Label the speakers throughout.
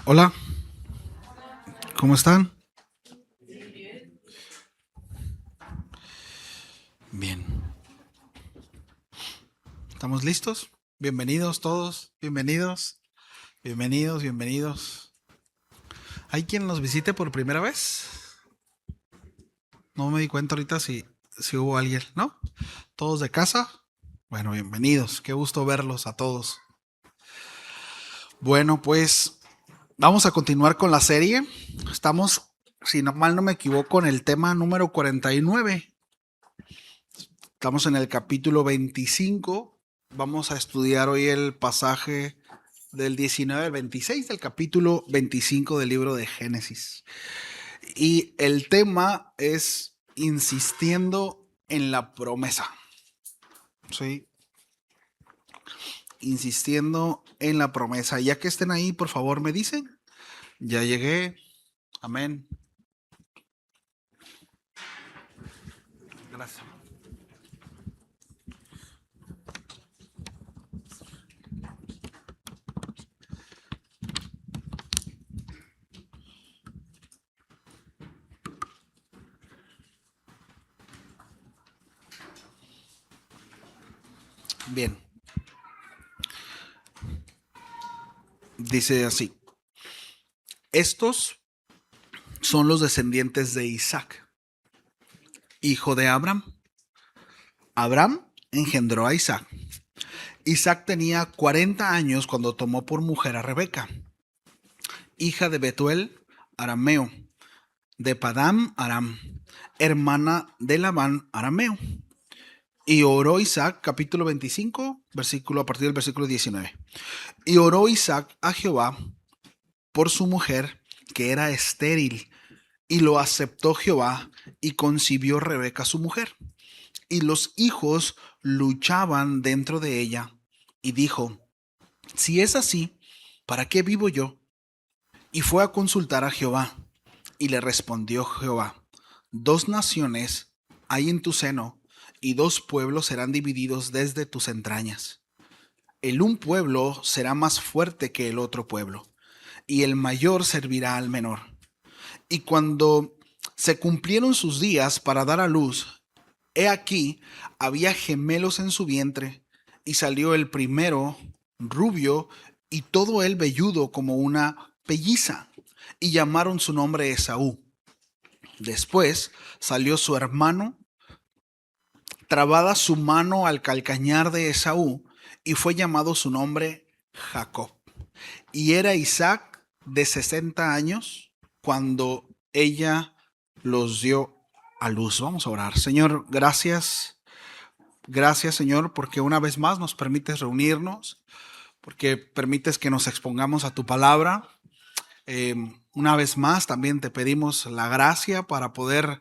Speaker 1: Hola, ¿cómo están? Bien. ¿Estamos listos? Bienvenidos todos, bienvenidos, bienvenidos, bienvenidos. ¿Hay quien nos visite por primera vez? No me di cuenta ahorita si hubo alguien, ¿no? ¿Todos de casa? Bueno, bienvenidos, qué gusto verlos a todos. Bueno, pues vamos a continuar con la serie. Estamos, si no mal no me equivoco, en el tema número 49. Estamos en el capítulo 25. Vamos a estudiar hoy el pasaje del 19 al 26 del capítulo 25 del libro de Génesis. Y el tema es insistiendo en la promesa. ¿Sí? Insistiendo en la promesa. Ya que estén ahí, por favor, me dicen. Ya llegué. Amén. Gracias. Bien. Dice así. Estos son los descendientes de Isaac, hijo de Abraham. Abraham engendró a Isaac. Isaac tenía 40 años cuando tomó por mujer a Rebeca, hija de Betuel, arameo, de Padam Aram, hermana de Labán, arameo. Y oró Isaac, capítulo 25, versículo a partir del versículo 19. Y oró Isaac a Jehová por su mujer, que era estéril, y lo aceptó Jehová, y concibió Rebeca su mujer. Y los hijos luchaban dentro de ella, y dijo: si es así, ¿para qué vivo yo? Y fue a consultar a Jehová, y le respondió Jehová: dos naciones hay en tu seno, y dos pueblos serán divididos desde tus entrañas. El un pueblo será más fuerte que el otro pueblo, y el mayor servirá al menor. Y cuando se cumplieron sus días para dar a luz, he aquí, había gemelos en su vientre, y salió el primero rubio, y todo él velludo como una pelliza, y llamaron su nombre Esaú. Después salió su hermano, trabada su mano al calcañar de Esaú, y fue llamado su nombre Jacob. Y era Isaac de 60 años cuando ella los dio a luz. Vamos a orar. Señor, gracias. Gracias, Señor, porque una vez más nos permites reunirnos, porque permites que nos expongamos a tu palabra. Una vez más también te pedimos la gracia para poder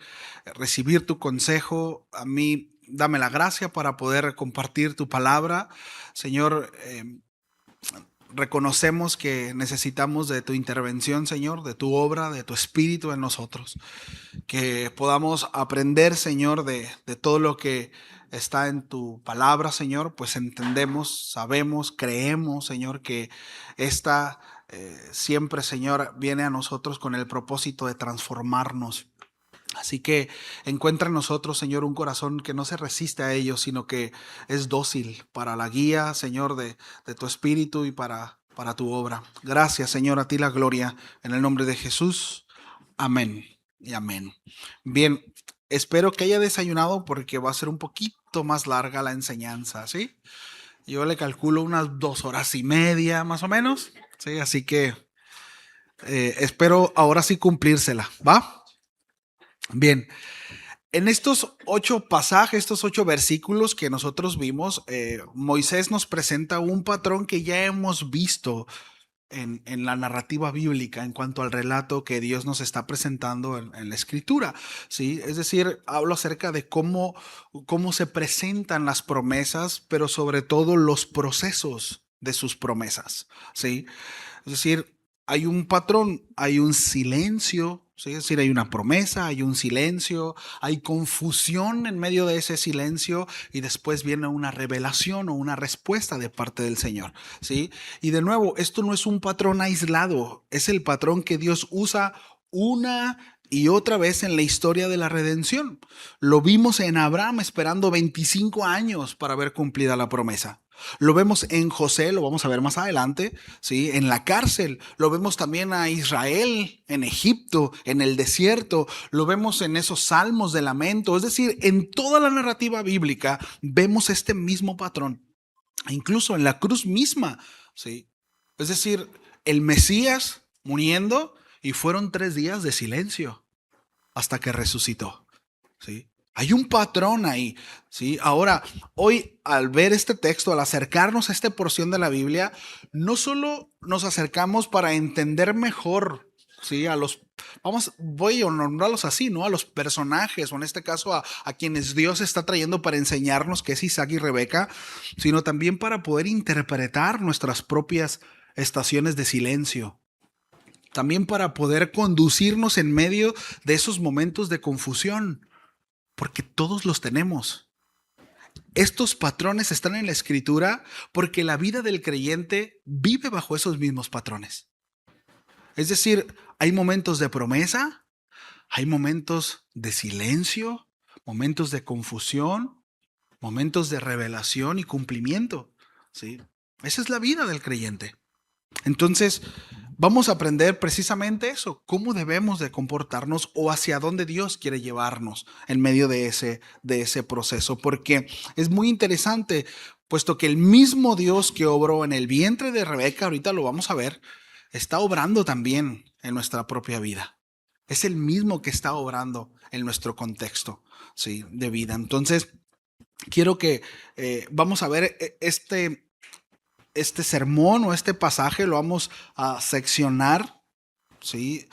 Speaker 1: recibir tu consejo. A mí, dame la gracia para poder compartir tu palabra. Señor, reconocemos que necesitamos de tu intervención, Señor, de tu obra, de tu espíritu en nosotros. Que podamos aprender, Señor, de todo lo que está en tu palabra, Señor, pues entendemos, sabemos, creemos, Señor, que esta siempre, Señor, viene a nosotros con el propósito de transformarnos. Así que encuentra en nosotros, Señor, un corazón que no se resiste a ello, sino que es dócil para la guía, Señor, de tu espíritu y para tu obra. Gracias, Señor, a ti la gloria, en el nombre de Jesús. Amén y amén. Bien, espero que haya desayunado porque va a ser un poquito más larga la enseñanza, ¿sí? Yo le calculo unas 2 horas y media más o menos, ¿sí? Así que espero ahora sí cumplírsela, ¿va? Bien, en estos 8 pasajes, estos 8 versículos que nosotros vimos, Moisés nos presenta un patrón que ya hemos visto en la narrativa bíblica en cuanto al relato que Dios nos está presentando en la escritura, ¿sí? Es decir, hablo acerca de cómo se presentan las promesas, pero sobre todo los procesos de sus promesas, ¿sí? Es decir, hay un patrón, hay un silencio ¿sí? Es decir, hay una promesa, hay un silencio, hay confusión en medio de ese silencio y después viene una revelación o una respuesta de parte del Señor, ¿sí? Y de nuevo, esto no es un patrón aislado, es el patrón que Dios usa una y otra vez en la historia de la redención. Lo vimos en Abraham esperando 25 años para ver cumplida la promesa. Lo vemos en José, lo vamos a ver más adelante, ¿sí? En la cárcel. Lo vemos también a Israel en Egipto, en el desierto. Lo vemos en esos salmos de lamento. Es decir, en toda la narrativa bíblica vemos este mismo patrón. Incluso en la cruz misma, ¿sí? Es decir, el Mesías muriendo y fueron 3 días de silencio hasta que resucitó, ¿sí? Hay un patrón ahí, ¿sí? Ahora, hoy al ver este texto, al acercarnos a esta porción de la Biblia, no solo nos acercamos para entender mejor, ¿sí? Voy a nombrarlos así, ¿no? A los personajes, o en este caso a quienes Dios está trayendo para enseñarnos que es Isaac y Rebeca, sino también para poder interpretar nuestras propias estaciones de silencio. También para poder conducirnos en medio de esos momentos de confusión, porque todos los tenemos. Estos patrones están en la Escritura porque la vida del creyente vive bajo esos mismos patrones. Es decir, hay momentos de promesa, hay momentos de silencio, momentos de confusión, momentos de revelación y cumplimiento, ¿sí? Esa es la vida del creyente. Entonces, vamos a aprender precisamente eso, cómo debemos de comportarnos o hacia dónde Dios quiere llevarnos en medio de ese proceso, porque es muy interesante, puesto que el mismo Dios que obró en el vientre de Rebeca, ahorita lo vamos a ver, está obrando también en nuestra propia vida. Es el mismo que está obrando en nuestro contexto, ¿sí?, de vida. Entonces, quiero que vamos a ver este sermón o este pasaje lo vamos a seccionar, ¿sí?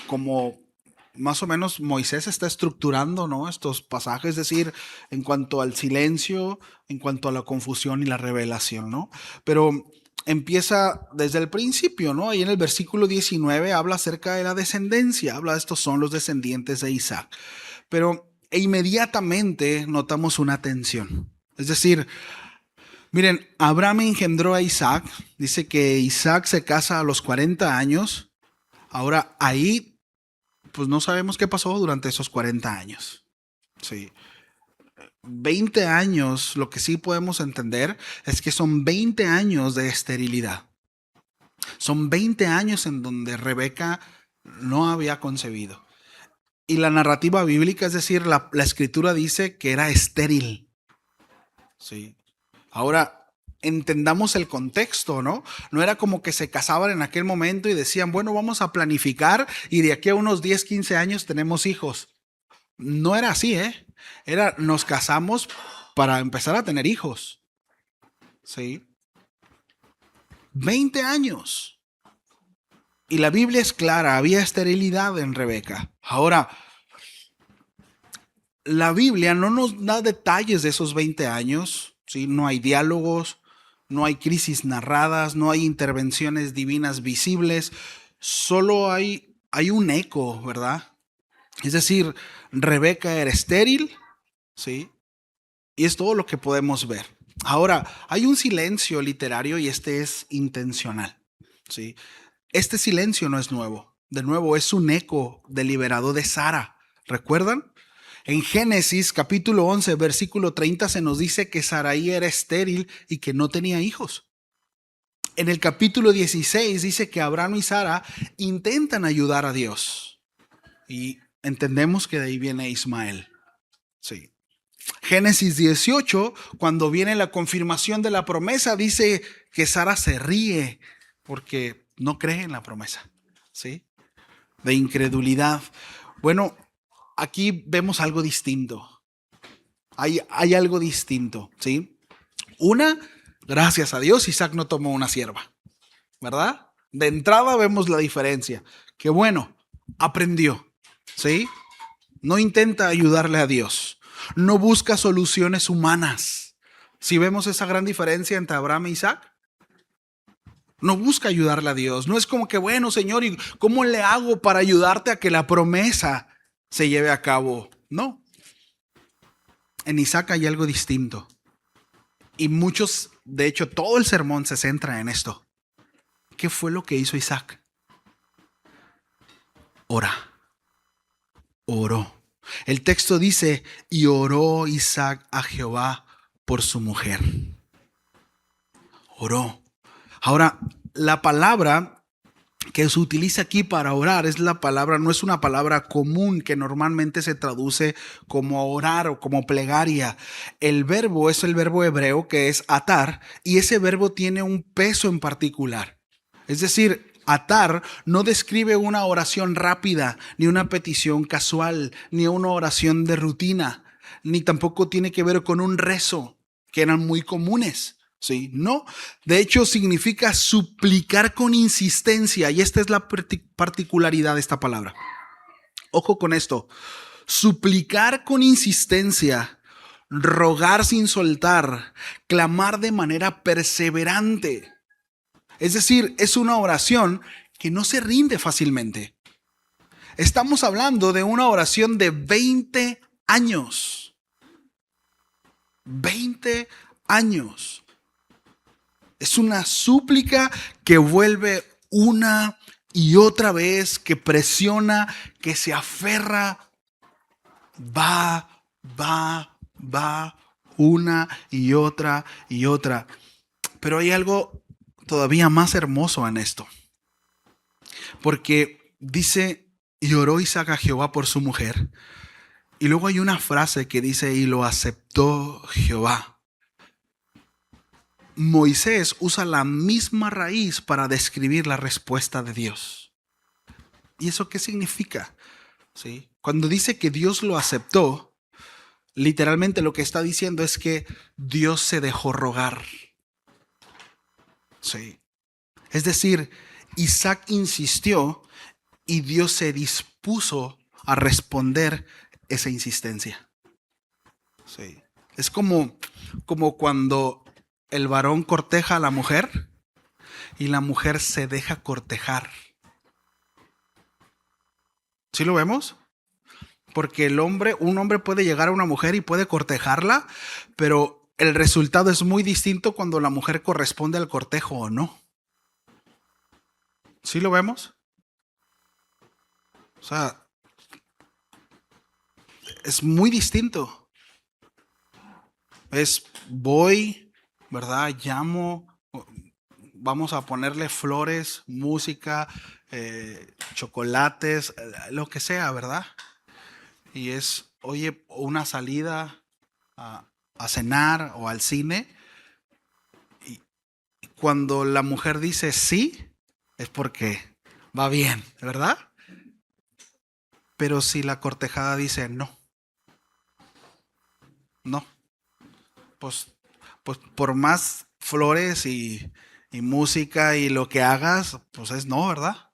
Speaker 1: Como más o menos Moisés está estructurando, ¿no?, estos pasajes, es decir, en cuanto al silencio, en cuanto a la confusión y la revelación, ¿no? Pero empieza desde el principio, ¿no? Ahí en el versículo 19 habla acerca de la descendencia, habla de estos son los descendientes de Isaac. Pero inmediatamente notamos una tensión. Es decir, miren, Abraham engendró a Isaac. Dice que Isaac se casa a los 40 años. Ahora, ahí, pues no sabemos qué pasó durante esos 40 años. Sí. 20 años, lo que sí podemos entender es que son 20 años de esterilidad. Son 20 años en donde Rebeca no había concebido. Y la narrativa bíblica, es decir, la escritura dice que era estéril. Sí. Ahora, entendamos el contexto, ¿no? No era como que se casaban en aquel momento y decían, bueno, vamos a planificar y de aquí a unos 10, 15 años tenemos hijos. No era así, ¿eh? Nos casamos para empezar a tener hijos. ¿Sí? 20 años. Y la Biblia es clara, había esterilidad en Rebeca. Ahora, la Biblia no nos da detalles de esos 20 años, ¿sí? No hay diálogos, no hay crisis narradas, no hay intervenciones divinas visibles, solo hay un eco, ¿verdad? Es decir, Rebeca era estéril, ¿sí? Y es todo lo que podemos ver. Ahora, hay un silencio literario y este es intencional, ¿sí? Este silencio no es nuevo. De nuevo, es un eco deliberado de Sara. ¿Recuerdan? En Génesis capítulo 11, versículo 30 se nos dice que Sarai era estéril y que no tenía hijos. En el capítulo 16 dice que Abraham y Sara intentan ayudar a Dios. Y entendemos que de ahí viene Ismael. Sí. Génesis 18, cuando viene la confirmación de la promesa, dice que Sara se ríe porque no cree en la promesa. ¿Sí? De incredulidad. Bueno, aquí vemos algo distinto. Hay algo distinto, ¿sí? Una, gracias a Dios, Isaac no tomó una sierva, ¿verdad? De entrada vemos la diferencia. Que bueno, aprendió, ¿sí? No intenta ayudarle a Dios. No busca soluciones humanas. ¿Sí vemos esa gran diferencia entre Abraham e Isaac? No busca ayudarle a Dios. No es como que, bueno, Señor, ¿y cómo le hago para ayudarte a que la promesa se lleve a cabo? No. En Isaac hay algo distinto. Y muchos, de hecho, todo el sermón se centra en esto. ¿Qué fue lo que hizo Isaac? Oró. El texto dice, y oró Isaac a Jehová por su mujer. Oró. Ahora, la palabra que se utiliza aquí para orar no es una palabra común que normalmente se traduce como orar o como plegaria. El verbo es el verbo hebreo que es atar, y ese verbo tiene un peso en particular. Es decir, atar no describe una oración rápida, ni una petición casual, ni una oración de rutina, ni tampoco tiene que ver con un rezo, que eran muy comunes. Sí, no. De hecho, significa suplicar con insistencia, y esta es la particularidad de esta palabra. Ojo con esto. Suplicar con insistencia, rogar sin soltar, clamar de manera perseverante. Es decir, es una oración que no se rinde fácilmente. Estamos hablando de una oración de 20 años. 20 años. Es una súplica que vuelve una y otra vez, que presiona, que se aferra. Va, una y otra y otra. Pero hay algo todavía más hermoso en esto. Porque dice, y oró Isaac a Jehová por su mujer. Y luego hay una frase que dice, y lo aceptó Jehová. Moisés usa la misma raíz para describir la respuesta de Dios. ¿Y eso qué significa? ¿Sí? Cuando dice que Dios lo aceptó, literalmente lo que está diciendo es que Dios se dejó rogar. Sí. Es decir, Isaac insistió y Dios se dispuso a responder esa insistencia. Sí. Es como cuando el varón corteja a la mujer y la mujer se deja cortejar. ¿Sí lo vemos? Porque un hombre puede llegar a una mujer y puede cortejarla, pero el resultado es muy distinto cuando la mujer corresponde al cortejo o no. ¿Sí lo vemos? O sea, es muy distinto. Voy, ¿verdad? Llamo, vamos a ponerle flores, música, chocolates, lo que sea, ¿verdad? Y oye, una salida a cenar o al cine. Y cuando la mujer dice sí, es porque va bien, ¿verdad? Pero si la cortejada dice no, pues por más flores y música y lo que hagas, pues es no, ¿verdad?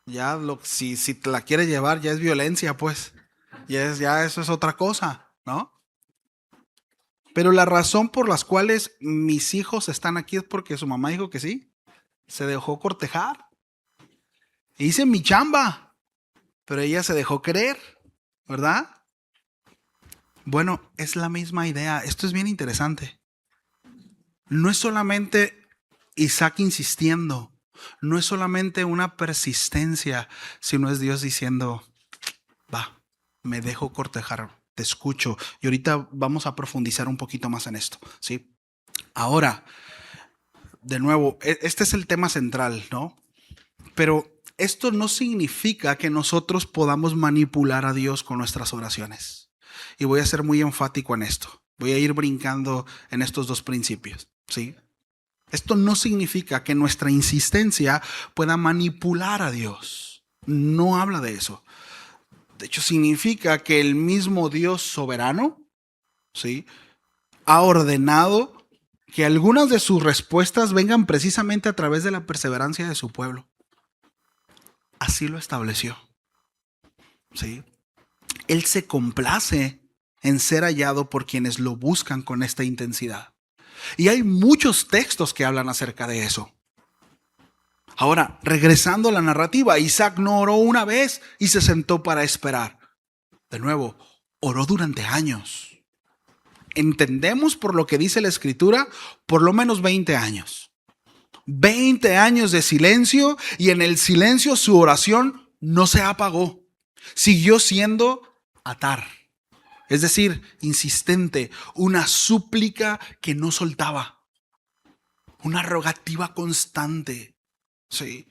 Speaker 1: Ya si te la quieres llevar, ya es violencia, pues. Ya eso es otra cosa, ¿no? Pero la razón por las cuales mis hijos están aquí es porque su mamá dijo que sí. Se dejó cortejar. Hice mi chamba, pero ella se dejó querer, ¿verdad? Bueno, es la misma idea. Esto es bien interesante. No es solamente Isaac insistiendo, no es solamente una persistencia, sino es Dios diciendo, va, me dejo cortejar, te escucho. Y ahorita vamos a profundizar un poquito más en esto, ¿sí? Ahora, de nuevo, este es el tema central, ¿no? Pero esto no significa que nosotros podamos manipular a Dios con nuestras oraciones. Y voy a ser muy enfático en esto. Voy a ir brincando en estos dos principios, ¿sí? Esto no significa que nuestra insistencia pueda manipular a Dios. No habla de eso. De hecho, significa que el mismo Dios soberano, ¿sí?, ha ordenado que algunas de sus respuestas vengan precisamente a través de la perseverancia de su pueblo. Así lo estableció. ¿Sí? Él se complace en ser hallado por quienes lo buscan con esta intensidad. Y hay muchos textos que hablan acerca de eso. Ahora, regresando a la narrativa, Isaac no oró una vez y se sentó para esperar. De nuevo, oró durante años. Entendemos por lo que dice la Escritura, por lo menos 20 años. 20 años de silencio, y en el silencio su oración no se apagó. Siguió siendo atar. Es decir, insistente, una súplica que no soltaba. Una rogativa constante. Sí.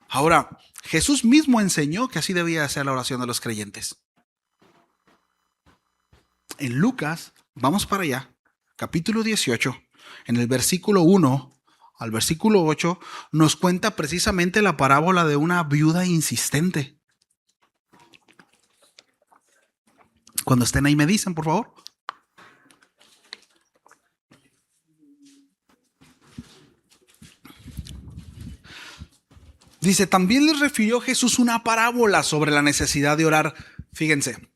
Speaker 1: Ahora, Jesús mismo enseñó que así debía ser la oración de los creyentes. En Lucas, vamos para allá, capítulo 18, en el versículo 1 al versículo 8, nos cuenta precisamente la parábola de una viuda insistente. Cuando estén ahí me dicen, por favor. Dice, también les refirió Jesús una parábola sobre la necesidad de orar. Fíjense,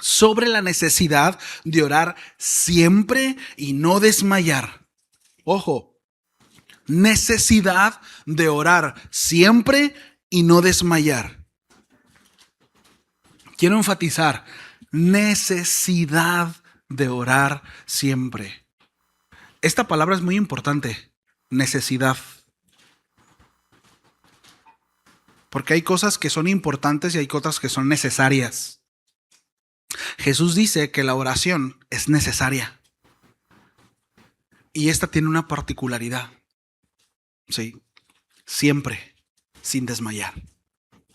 Speaker 1: sobre la necesidad de orar siempre y no desmayar. Ojo, necesidad de orar siempre y no desmayar. Quiero enfatizar, necesidad de orar siempre. Esta palabra es muy importante, necesidad. Porque hay cosas que son importantes y hay cosas que son necesarias. Jesús dice que la oración es necesaria. Y esta tiene una particularidad. Sí, siempre, sin desmayar.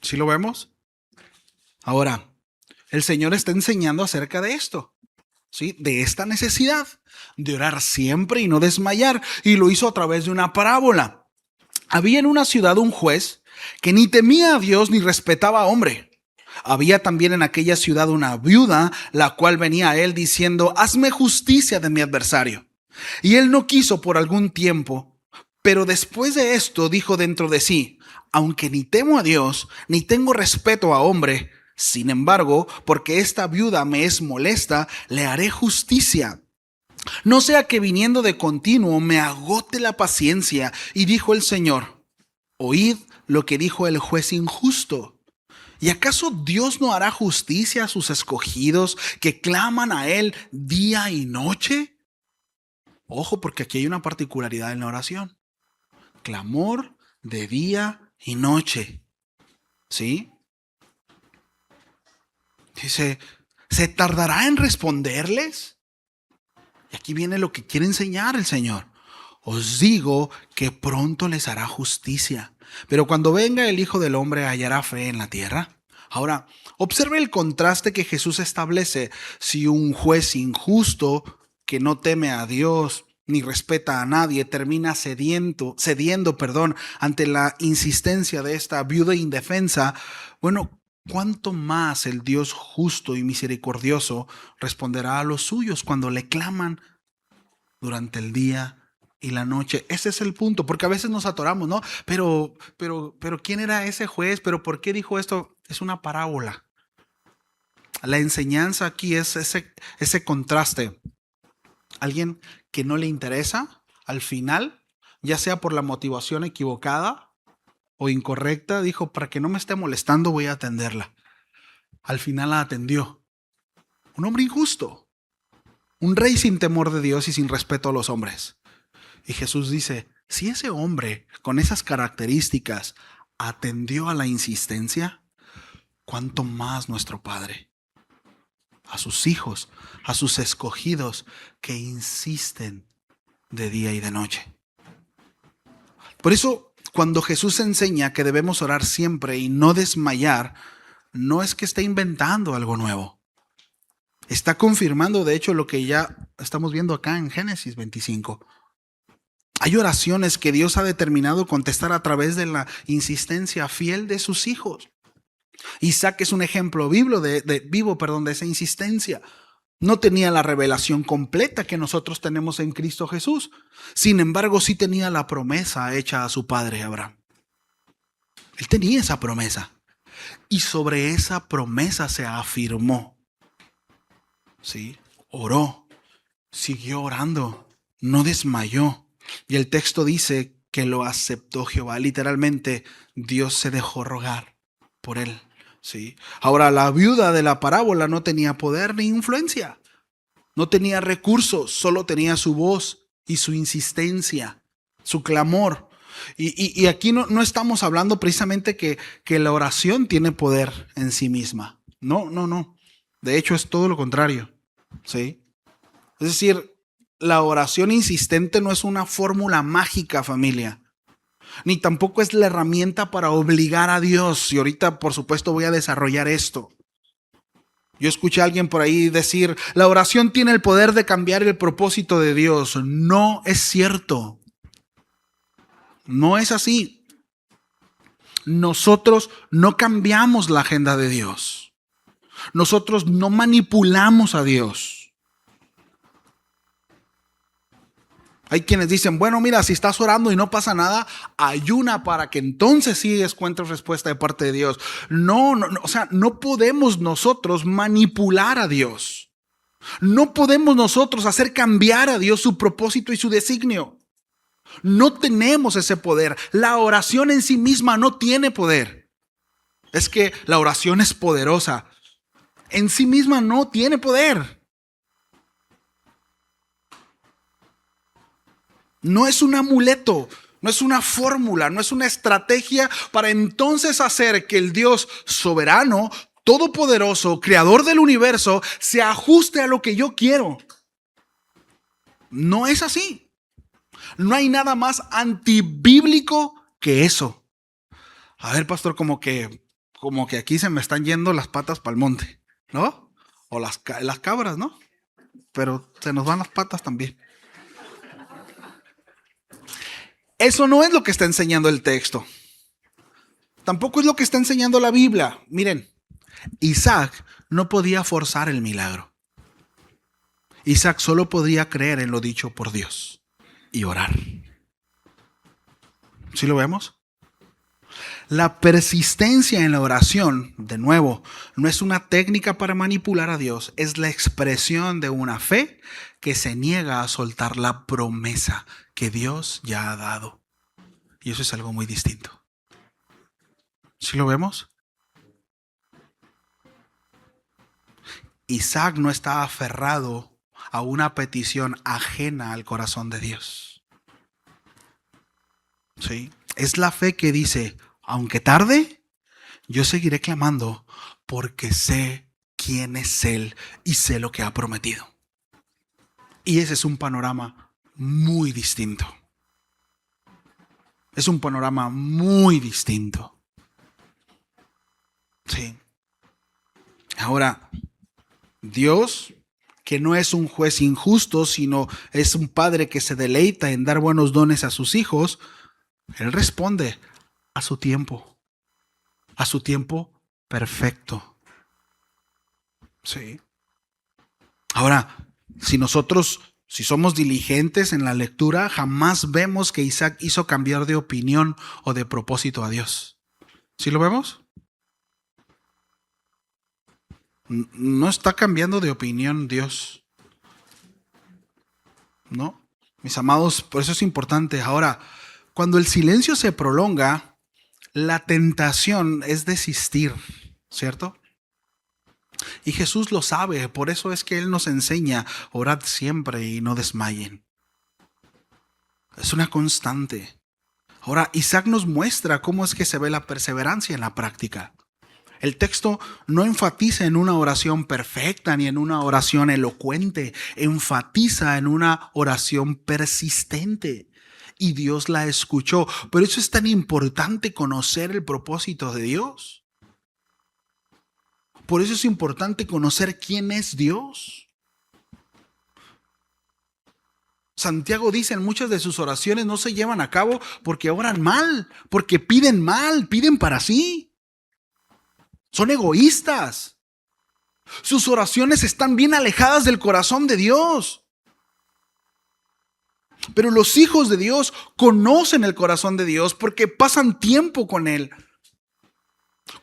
Speaker 1: ¿Sí lo vemos? Ahora, el Señor está enseñando acerca de esto. ¿Sí? De esta necesidad de orar siempre y no desmayar. Y lo hizo a través de una parábola. Había en una ciudad un juez que ni temía a Dios ni respetaba a hombre. Había también en aquella ciudad una viuda, la cual venía a él diciendo, hazme justicia de mi adversario. Y él no quiso por algún tiempo, pero después de esto dijo dentro de sí, aunque ni temo a Dios, ni tengo respeto a hombre, sin embargo, porque esta viuda me es molesta, le haré justicia. No sea que viniendo de continuo me agote la paciencia. Y dijo el Señor, oíd lo que dijo el juez injusto. ¿Y acaso Dios no hará justicia a sus escogidos que claman a Él día y noche? Ojo, porque aquí hay una particularidad en la oración. Clamor de día y noche. ¿Sí? Dice, ¿se tardará en responderles? Y aquí viene lo que quiere enseñar el Señor. Os digo que pronto les hará justicia. Pero cuando venga el Hijo del Hombre, ¿hallará fe en la tierra? Ahora, observe el contraste que Jesús establece. Si un juez injusto que no teme a Dios ni respeta a nadie termina cediendo, ante la insistencia de esta viuda indefensa, bueno, ¿cuánto más el Dios justo y misericordioso responderá a los suyos cuando le claman durante el día y la noche? Ese es el punto, porque a veces nos atoramos, ¿no? Pero ¿quién era ese juez? ¿Pero por qué dijo esto? Es una parábola. La enseñanza aquí es ese contraste. Alguien que no le interesa, al final, ya sea por la motivación equivocada o incorrecta, dijo, para que no me esté molestando voy a atenderla. Al final la atendió. Un hombre injusto. Un rey sin temor de Dios y sin respeto a los hombres. Y Jesús dice, si ese hombre con esas características atendió a la insistencia, ¿cuánto más nuestro Padre? A sus hijos, a sus escogidos que insisten de día y de noche. Por eso, cuando Jesús enseña que debemos orar siempre y no desmayar, no es que esté inventando algo nuevo. Está confirmando, de hecho, lo que ya estamos viendo acá en Génesis 25. Hay oraciones que Dios ha determinado contestar a través de la insistencia fiel de sus hijos. Isaac es un ejemplo vivo de esa insistencia. No tenía la revelación completa que nosotros tenemos en Cristo Jesús. Sin embargo, sí tenía la promesa hecha a su padre Abraham. Él tenía esa promesa. Y sobre esa promesa se afirmó. ¿Sí? Oró, siguió orando, no desmayó. Y el texto dice que lo aceptó Jehová. Literalmente, Dios se dejó rogar por él. ¿Sí? Ahora, la viuda de la parábola no tenía poder ni influencia. No tenía recursos, solo tenía su voz y su insistencia, su clamor. Y aquí no estamos hablando precisamente que la oración tiene poder en sí misma. No, no, no. De hecho, es todo lo contrario. ¿Sí? Es decir, la oración insistente no es una fórmula mágica, familia. Ni tampoco es la herramienta para obligar a Dios. Y ahorita, por supuesto, voy a desarrollar esto. Yo escuché a alguien por ahí decir, la oración tiene el poder de cambiar el propósito de Dios. No es cierto. No es así. Nosotros no cambiamos la agenda de Dios. Nosotros no manipulamos a Dios. Hay quienes dicen, bueno, mira, si estás orando y no pasa nada, ayuna para que entonces sí encuentres respuesta de parte de Dios. No, o sea, no podemos nosotros manipular a Dios. No podemos nosotros hacer cambiar a Dios su propósito y su designio. No tenemos ese poder. La oración en sí misma no tiene poder. Es que la oración es poderosa. En sí misma no tiene poder. No es un amuleto, no es una fórmula, no es una estrategia para entonces hacer que el Dios soberano, todopoderoso, creador del universo, se ajuste a lo que yo quiero. No es así. No hay nada más antibíblico que eso. A ver, pastor, como que aquí se me están yendo las patas para el monte, ¿no? O las cabras, ¿no? Pero se nos van las patas también. Eso no es lo que está enseñando el texto. Tampoco es lo que está enseñando la Biblia. Miren, Isaac no podía forzar el milagro. Isaac solo podía creer en lo dicho por Dios y orar. ¿Sí lo vemos? La persistencia en la oración, de nuevo, no es una técnica para manipular a Dios, es la expresión de una fe que se niega a soltar la promesa que Dios ya ha dado. Y eso es algo muy distinto. ¿Sí lo vemos? Isaac no estaba aferrado a una petición ajena al corazón de Dios. ¿Sí? Es la fe que dice, aunque tarde, yo seguiré clamando porque sé quién es Él y sé lo que ha prometido. Y ese es un panorama muy distinto. Es un panorama muy distinto. Sí. Ahora, Dios, que no es un juez injusto, sino es un padre que se deleita en dar buenos dones a sus hijos, Él responde a su tiempo perfecto. Sí. Ahora, si somos diligentes en la lectura, jamás vemos que Isaac hizo cambiar de opinión o de propósito a Dios. ¿Sí lo vemos? No está cambiando de opinión Dios. ¿No? Mis amados, por eso es importante. Ahora, cuando el silencio se prolonga, la tentación es desistir, ¿cierto? Y Jesús lo sabe, por eso es que Él nos enseña, orad siempre y no desmayen. Es una constante. Ahora, Isaac nos muestra cómo es que se ve la perseverancia en la práctica. El texto no enfatiza en una oración perfecta ni en una oración elocuente, enfatiza en una oración persistente. Y Dios la escuchó. Por eso es tan importante conocer el propósito de Dios. Por eso es importante conocer quién es Dios. Santiago dice en muchas de sus oraciones no se llevan a cabo porque oran mal, porque piden mal, piden para sí. Son egoístas. Sus oraciones están bien alejadas del corazón de Dios. Pero los hijos de Dios conocen el corazón de Dios porque pasan tiempo con Él.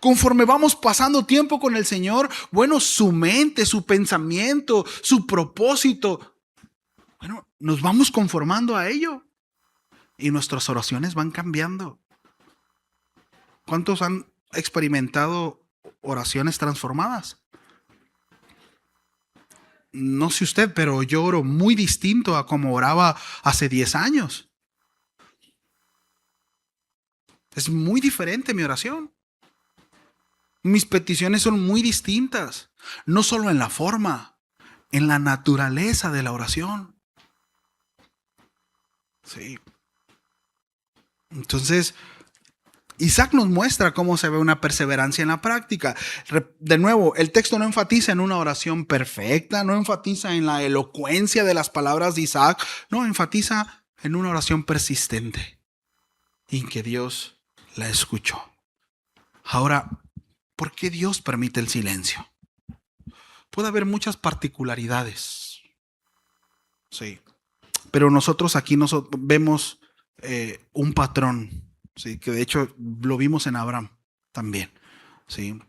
Speaker 1: Conforme vamos pasando tiempo con el Señor, bueno, su mente, su pensamiento, su propósito, bueno, nos vamos conformando a ello. y nuestras oraciones van cambiando. ¿Cuántos han experimentado oraciones transformadas? No sé usted, pero yo oro muy distinto a como oraba hace 10 años. Es muy diferente mi oración. Mis peticiones son muy distintas, no solo en la forma, en la naturaleza de la oración. Sí. Entonces, Isaac nos muestra cómo se ve una perseverancia en la práctica. De nuevo, el texto no enfatiza en una oración perfecta, no enfatiza en la elocuencia de las palabras de Isaac, no, enfatiza en una oración persistente y en que Dios la escuchó. Ahora, ¿por qué Dios permite el silencio? Puede haber muchas particularidades. Sí. Pero nosotros aquí vemos un patrón, ¿sí? Que de hecho lo vimos en Abraham también. ¿Sí?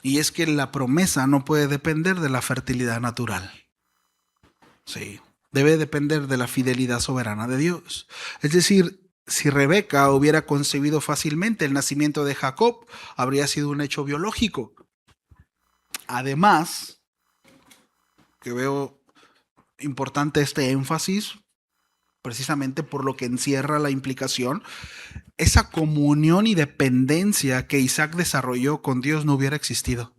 Speaker 1: Y es que la promesa no puede depender de la fertilidad natural. ¿Sí? Debe depender de la fidelidad soberana de Dios. Es decir, si Rebeca hubiera concebido fácilmente el nacimiento de Jacob, habría sido un hecho biológico. Además, que veo importante este énfasis, precisamente por lo que encierra la implicación, esa comunión y dependencia que Isaac desarrolló con Dios no hubiera existido.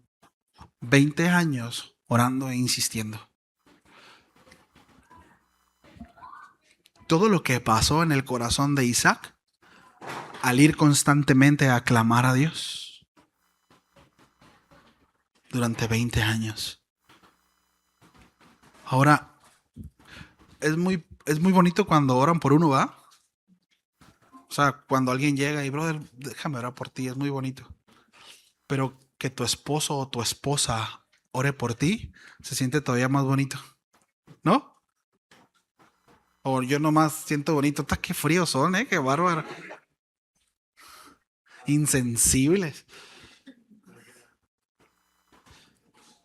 Speaker 1: 20 años orando e insistiendo. Todo lo que pasó en el corazón de Isaac al ir constantemente a clamar a Dios durante 20 años. Ahora, es muy bonito cuando oran por uno, ¿va? O sea, cuando alguien llega y, brother, déjame orar por ti, es muy bonito. Pero que tu esposo o tu esposa ore por ti, se siente todavía más bonito, ¿no? O yo nomás siento bonito, qué fríos son, qué bárbaro. Insensibles.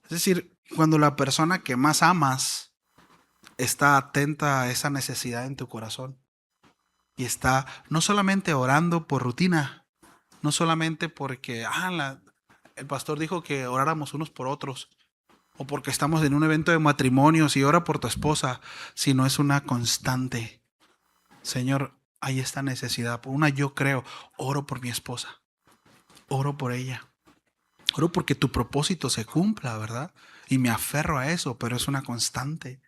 Speaker 1: Es decir, cuando la persona que más amas está atenta a esa necesidad en tu corazón y está no solamente orando por rutina, no solamente porque el pastor dijo que oráramos unos por otros, o porque estamos en un evento de matrimonios y ora por tu esposa, sino es una constante. Señor, hay esta necesidad. Por una, yo creo, oro por mi esposa, oro por ella, oro porque tu propósito se cumpla, ¿verdad? Y me aferro a eso, pero es una constante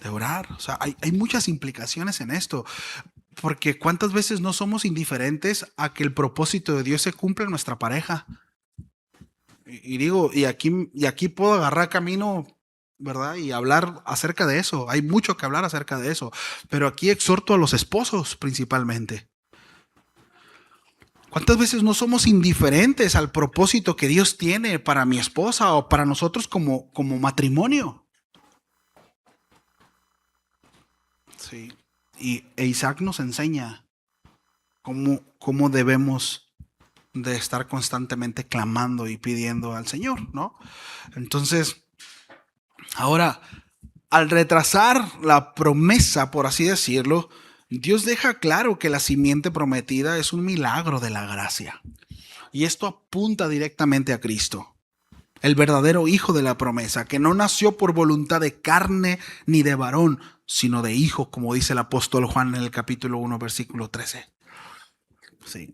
Speaker 1: de orar. O sea, hay muchas implicaciones en esto. Porque cuántas veces no somos indiferentes a que el propósito de Dios se cumpla en nuestra pareja. Y aquí puedo agarrar camino, ¿verdad? Y hablar acerca de eso. Hay mucho que hablar acerca de eso. Pero aquí exhorto a los esposos principalmente. ¿Cuántas veces no somos indiferentes al propósito que Dios tiene para mi esposa o para nosotros como matrimonio? Sí. E Isaac nos enseña cómo debemos de estar constantemente clamando y pidiendo al Señor, ¿no? Entonces, ahora, al retrasar la promesa, por así decirlo, Dios deja claro que la simiente prometida es un milagro de la gracia. Y esto apunta directamente a Cristo, el verdadero hijo de la promesa, que no nació por voluntad de carne ni de varón, sino de hijo, como dice el apóstol Juan en el capítulo 1, versículo 13. Sí.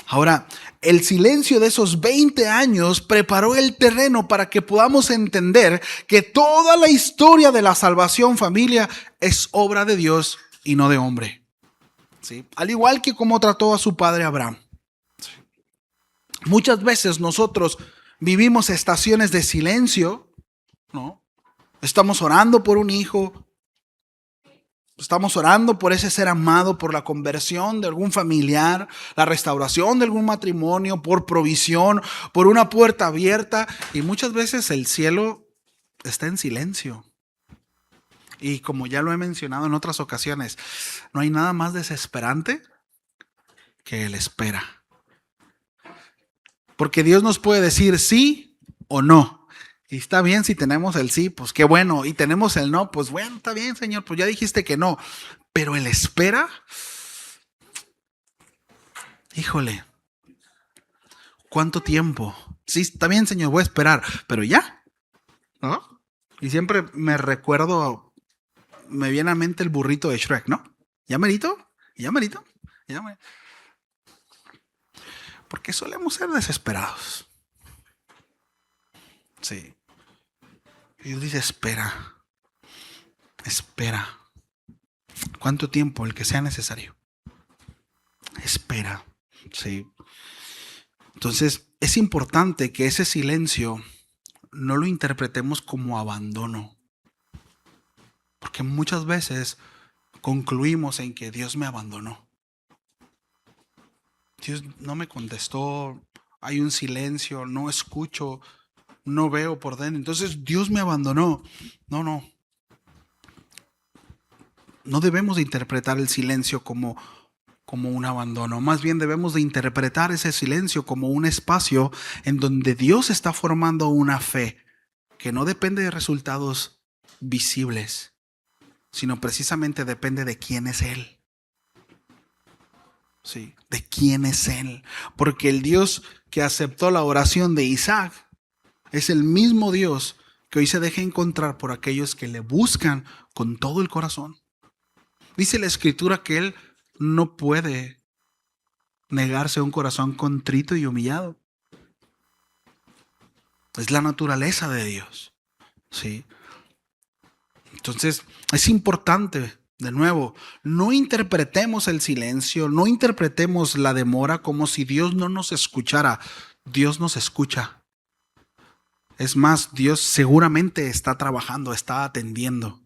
Speaker 1: Ahora, el silencio de esos 20 años preparó el terreno para que podamos entender que toda la historia de la salvación, familia, es obra de Dios y no de hombre. ¿Sí? Al igual que como trató a su padre Abraham. ¿Sí? Muchas veces nosotros vivimos estaciones de silencio, ¿no? Estamos orando por un hijo. Estamos orando por ese ser amado, por la conversión de algún familiar, la restauración de algún matrimonio, por provisión, por una puerta abierta. Y muchas veces el cielo está en silencio. Y como ya lo he mencionado en otras ocasiones, no hay nada más desesperante que el espera. Porque Dios nos puede decir sí o no. Y está bien si tenemos el sí, pues qué bueno. Y tenemos el no, pues bueno, está bien, Señor, pues ya dijiste que no. Pero el espera, híjole, ¿cuánto tiempo? Sí, está bien, Señor, voy a esperar, pero ya, ¿no? Y siempre me recuerdo, me viene a mente el burrito de Shrek, ¿no? ¿Ya merito? ¿Ya merito? ¿Ya merito? Porque solemos ser desesperados. Sí. Y Dios dice, espera, espera. ¿Cuánto tiempo? El que sea necesario. Espera. Sí. Entonces, es importante que ese silencio no lo interpretemos como abandono. Porque muchas veces concluimos en que Dios me abandonó. Dios no me contestó, hay un silencio, no escucho, no veo por dentro. Entonces Dios me abandonó. No, no. No debemos de interpretar el silencio como un abandono. Más bien debemos de interpretar ese silencio como un espacio en donde Dios está formando una fe que no depende de resultados visibles, sino precisamente depende de quién es Él. Sí, de quién es Él. Porque el Dios que aceptó la oración de Isaac es el mismo Dios que hoy se deja encontrar por aquellos que le buscan con todo el corazón. Dice la Escritura que Él no puede negarse a un corazón contrito y humillado. Es la naturaleza de Dios. ¿Sí? Entonces, es importante, de nuevo, no interpretemos el silencio, no interpretemos la demora como si Dios no nos escuchara. Dios nos escucha. Es más, Dios seguramente está trabajando, está atendiendo,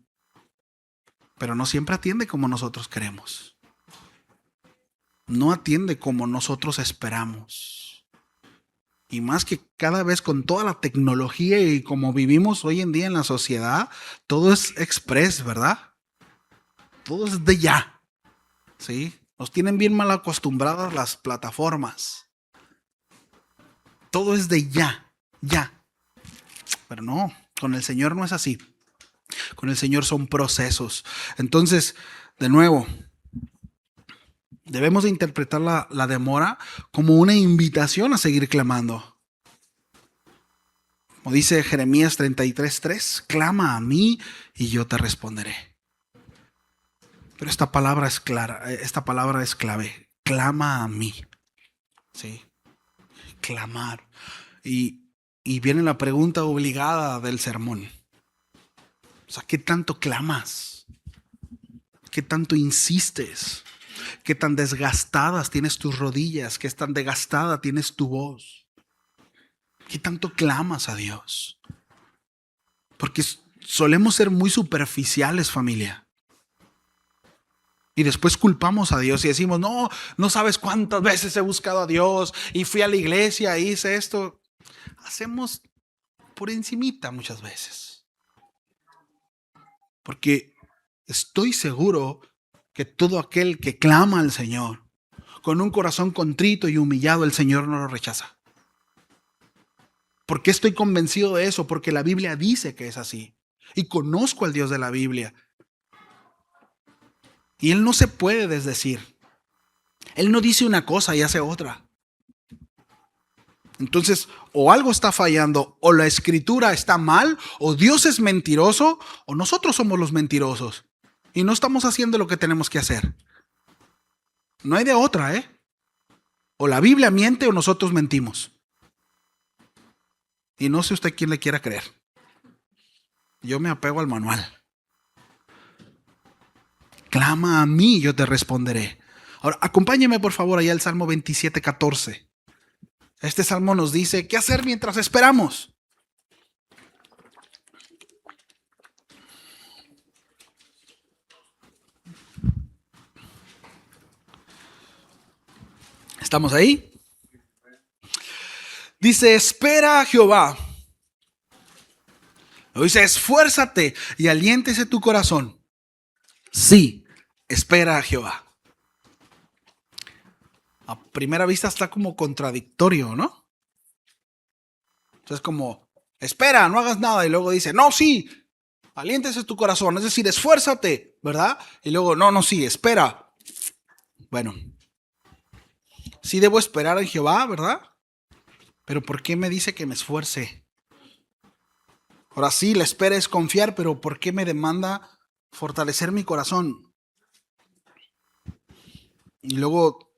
Speaker 1: pero no siempre atiende como nosotros queremos. No atiende como nosotros esperamos. Y más que cada vez con toda la tecnología y como vivimos hoy en día en la sociedad, todo es express, ¿verdad? Todo es de ya. ¿Sí? Nos tienen bien mal acostumbradas las plataformas. Todo es de ya, ya. Pero no, con el Señor no es así. Con el Señor son procesos. Entonces, de nuevo, debemos de interpretar la demora como una invitación a seguir clamando. Como dice Jeremías 33:3, clama a mí y yo te responderé. Pero esta palabra es clara, esta palabra es clave. Clama a mí. ¿Sí? Clamar. Y viene la pregunta obligada del sermón. O sea, ¿qué tanto clamas? ¿Qué tanto insistes? ¿Qué tan desgastadas tienes tus rodillas? ¿Qué tan desgastada tienes tu voz? ¿Qué tanto clamas a Dios? Porque solemos ser muy superficiales, familia. Y después culpamos a Dios y decimos, no, no sabes cuántas veces he buscado a Dios y fui a la iglesia, hice esto. Hacemos por encimita muchas veces. Porque estoy seguro que todo aquel que clama al Señor con un corazón contrito y humillado, el Señor no lo rechaza. ¿Por qué estoy convencido de eso? Porque la Biblia dice que es así. Y conozco al Dios de la Biblia. Y Él no se puede desdecir. Él no dice una cosa y hace otra. Entonces, o algo está fallando, o la escritura está mal, o Dios es mentiroso, o nosotros somos los mentirosos. Y no estamos haciendo lo que tenemos que hacer. No hay de otra, ¿eh? O la Biblia miente o nosotros mentimos. Y no sé usted quién le quiera creer. Yo me apego al manual. Clama a mí y yo te responderé. Ahora, acompáñeme por favor allá al Salmo 27:14. Este salmo nos dice, ¿qué hacer mientras esperamos? ¿Estamos ahí? Dice, espera a Jehová. Dice, esfuérzate y aliéntese tu corazón. Sí, espera a Jehová. A primera vista está como contradictorio, ¿no? Entonces como, espera, no hagas nada. Y luego dice, no, sí, aliéntese tu corazón, es decir, esfuérzate, ¿verdad? Y luego, no, sí, espera. Bueno, sí debo esperar en Jehová, ¿verdad? Pero ¿por qué me dice que me esfuerce? Ahora sí, la espera es confiar, pero ¿por qué me demanda fortalecer mi corazón? Y luego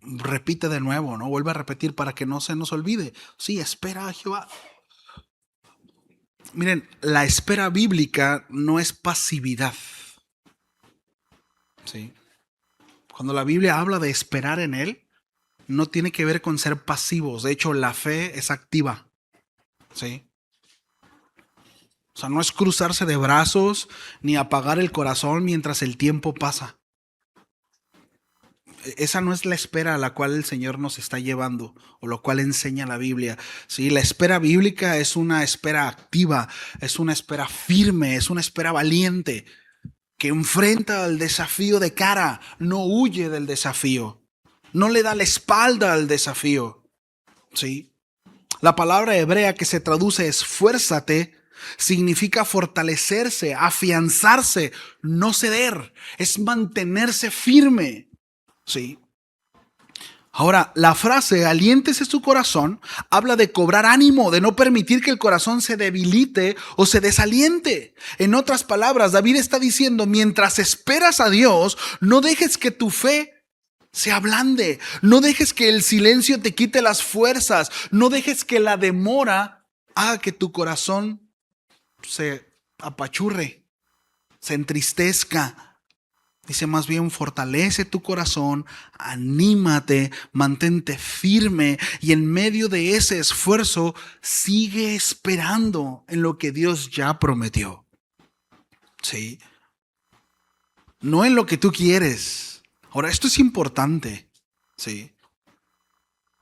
Speaker 1: repite de nuevo, ¿no? Vuelve a repetir para que no se nos olvide. Sí, espera a Jehová. Miren, la espera bíblica no es pasividad. ¿Sí? Cuando la Biblia habla de esperar en Él, no tiene que ver con ser pasivos. De hecho, la fe es activa. ¿Sí? O sea, no es cruzarse de brazos ni apagar el corazón mientras el tiempo pasa. Esa no es la espera a la cual el Señor nos está llevando o lo cual enseña la Biblia. Sí, la espera bíblica es una espera activa, es una espera firme, es una espera valiente que enfrenta el desafío de cara, no huye del desafío, no le da la espalda al desafío. Sí. La palabra hebrea que se traduce esfuérzate significa fortalecerse, afianzarse, no ceder, es mantenerse firme. Sí. Ahora, la frase aliéntese su corazón habla de cobrar ánimo, de no permitir que el corazón se debilite o se desaliente. En otras palabras, David está diciendo, mientras esperas a Dios, no dejes que tu fe se ablande, no dejes que el silencio te quite las fuerzas, no dejes que la demora haga que tu corazón se apachurre, se entristezca. Dice más bien, fortalece tu corazón, anímate, mantente firme y en medio de ese esfuerzo sigue esperando en lo que Dios ya prometió. ¿Sí? No en lo que tú quieres. Ahora, esto es importante. ¿Sí?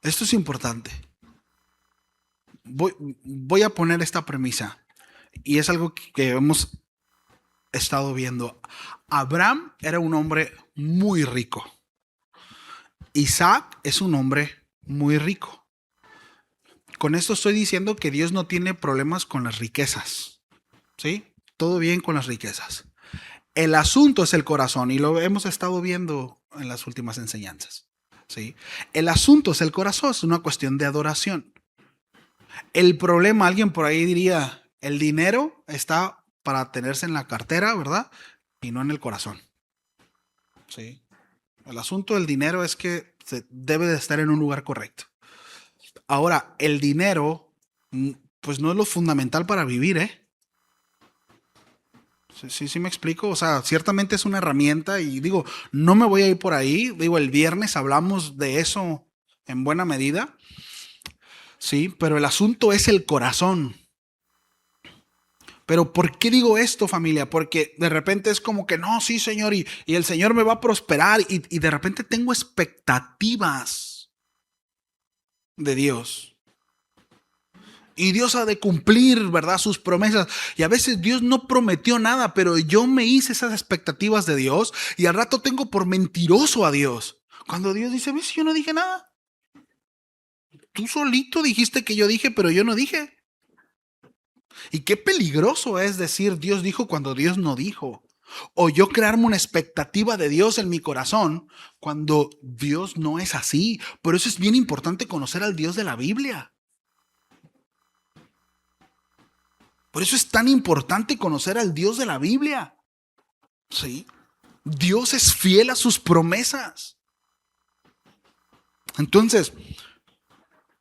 Speaker 1: Esto es importante. Voy a poner esta premisa y es algo que hemos estado viendo. Abraham era un hombre muy rico. Isaac es un hombre muy rico. Con esto estoy diciendo que Dios no tiene problemas con las riquezas. ¿Sí? Todo bien con las riquezas. El asunto es el corazón y lo hemos estado viendo en las últimas enseñanzas. ¿Sí? El asunto es el corazón, es una cuestión de adoración. El problema, alguien por ahí diría, el dinero está para tenerse en la cartera, ¿verdad? Y no en el corazón. ¿Sí? El asunto del dinero es que se debe de estar en un lugar correcto. Ahora, el dinero, pues no es lo fundamental para vivir, ¿eh? Sí me explico. O sea, ciertamente es una herramienta y digo, no me voy a ir por ahí. Digo, el viernes hablamos de eso en buena medida. Sí, pero el asunto es el corazón. Pero ¿por qué digo esto, familia? Porque de repente es como que no, sí, Señor, y el Señor me va a prosperar y de repente tengo expectativas de Dios. Y Dios ha de cumplir, ¿verdad? Sus promesas. Y a veces Dios no prometió nada, pero yo me hice esas expectativas de Dios y al rato tengo por mentiroso a Dios. Cuando Dios dice, ¿ves? Yo no dije nada. Tú solito dijiste que yo dije, pero yo no dije. Y qué peligroso es decir Dios dijo cuando Dios no dijo. O yo crearme una expectativa de Dios en mi corazón cuando Dios no es así. Por eso es bien importante conocer al Dios de la Biblia. Por eso es tan importante conocer al Dios de la Biblia. ¿Sí? Dios es fiel a sus promesas. Entonces,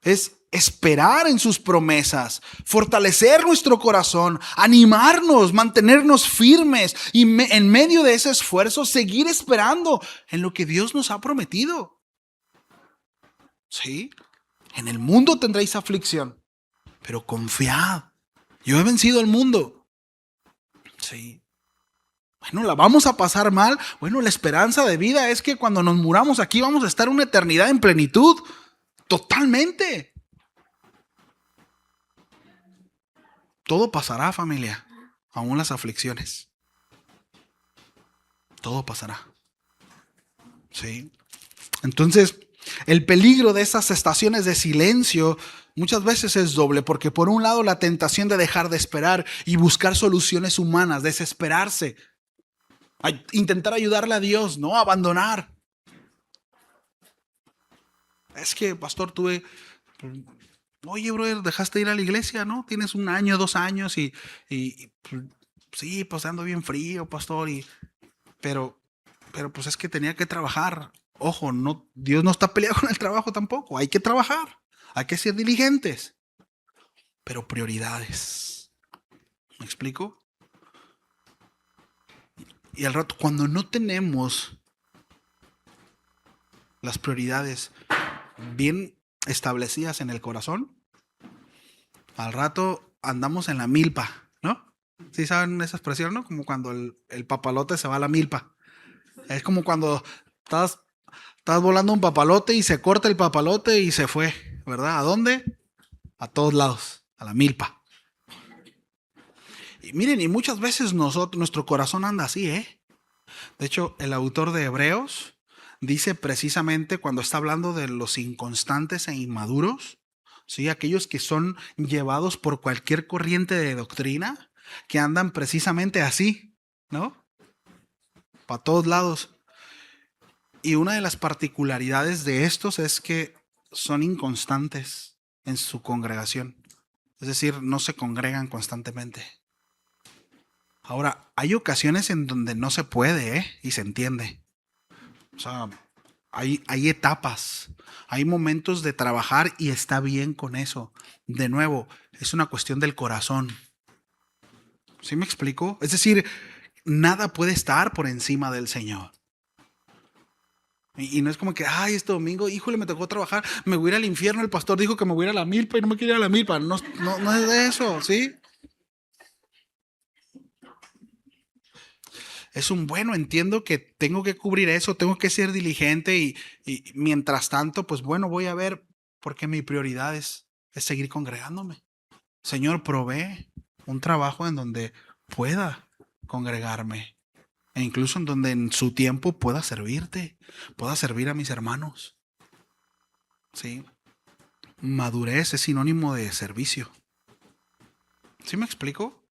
Speaker 1: es esperar en sus promesas, fortalecer nuestro corazón, animarnos, mantenernos firmes y en medio de ese esfuerzo seguir esperando en lo que Dios nos ha prometido. ¿Sí? En el mundo tendréis aflicción, pero confiad. Yo he vencido al mundo. Sí. Bueno, la vamos a pasar mal. Bueno, la esperanza de vida es que cuando nos muramos aquí vamos a estar una eternidad en plenitud. Totalmente. Todo pasará, familia. Aún las aflicciones. Todo pasará. Sí. Entonces, el peligro de esas estaciones de silencio Muchas veces es doble, porque por un lado la tentación de dejar de esperar y buscar soluciones humanas, desesperarse, intentar ayudarle a Dios, no abandonar. Es que, pastor, oye, brother, dejaste de ir a la iglesia, ¿no? Tienes 1 año, 2 años y sí, pues ando bien frío, pastor, pero pues es que tenía que trabajar. Ojo, no, Dios no está peleado con el trabajo tampoco. Hay que trabajar, hay que ser diligentes, pero prioridades. ¿Me explico? Y al rato, cuando no tenemos las prioridades bien establecidas en el corazón, al rato andamos en la milpa, ¿no? ¿Sí saben esa expresión, no? Como cuando el papalote se va a la milpa. Es como cuando estás volando un papalote y se corta el papalote y se fue, ¿verdad? ¿A dónde? A todos lados, a la milpa. Y miren, y muchas veces nuestro corazón anda así, ¿eh? De hecho, el autor de Hebreos dice precisamente cuando está hablando de los inconstantes e inmaduros, ¿sí? Aquellos que son llevados por cualquier corriente de doctrina, que andan precisamente así, ¿no? Para todos lados. Y una de las particularidades de estos es que son inconstantes en su congregación. Es decir, no se congregan constantemente. Ahora, hay ocasiones en donde no se puede, ¿eh? Y se entiende. O sea, hay etapas, hay momentos de trabajar y está bien con eso. De nuevo, es una cuestión del corazón. ¿Sí me explico? Es decir, nada puede estar por encima del Señor. Y no es como que, ay, este domingo, híjole, me tocó trabajar, me voy a ir al infierno, el pastor dijo que me voy a ir a la milpa y no me quiero ir a la milpa. No, no es de eso, ¿sí? Es un bueno, entiendo que tengo que cubrir eso, tengo que ser diligente y mientras tanto, pues bueno, voy a ver porque mi prioridad es seguir congregándome. Señor, provee un trabajo en donde pueda congregarme e incluso en donde en su tiempo pueda servirte, pueda servir a mis hermanos. ¿Sí? Madurez es sinónimo de servicio. ¿Sí me explico?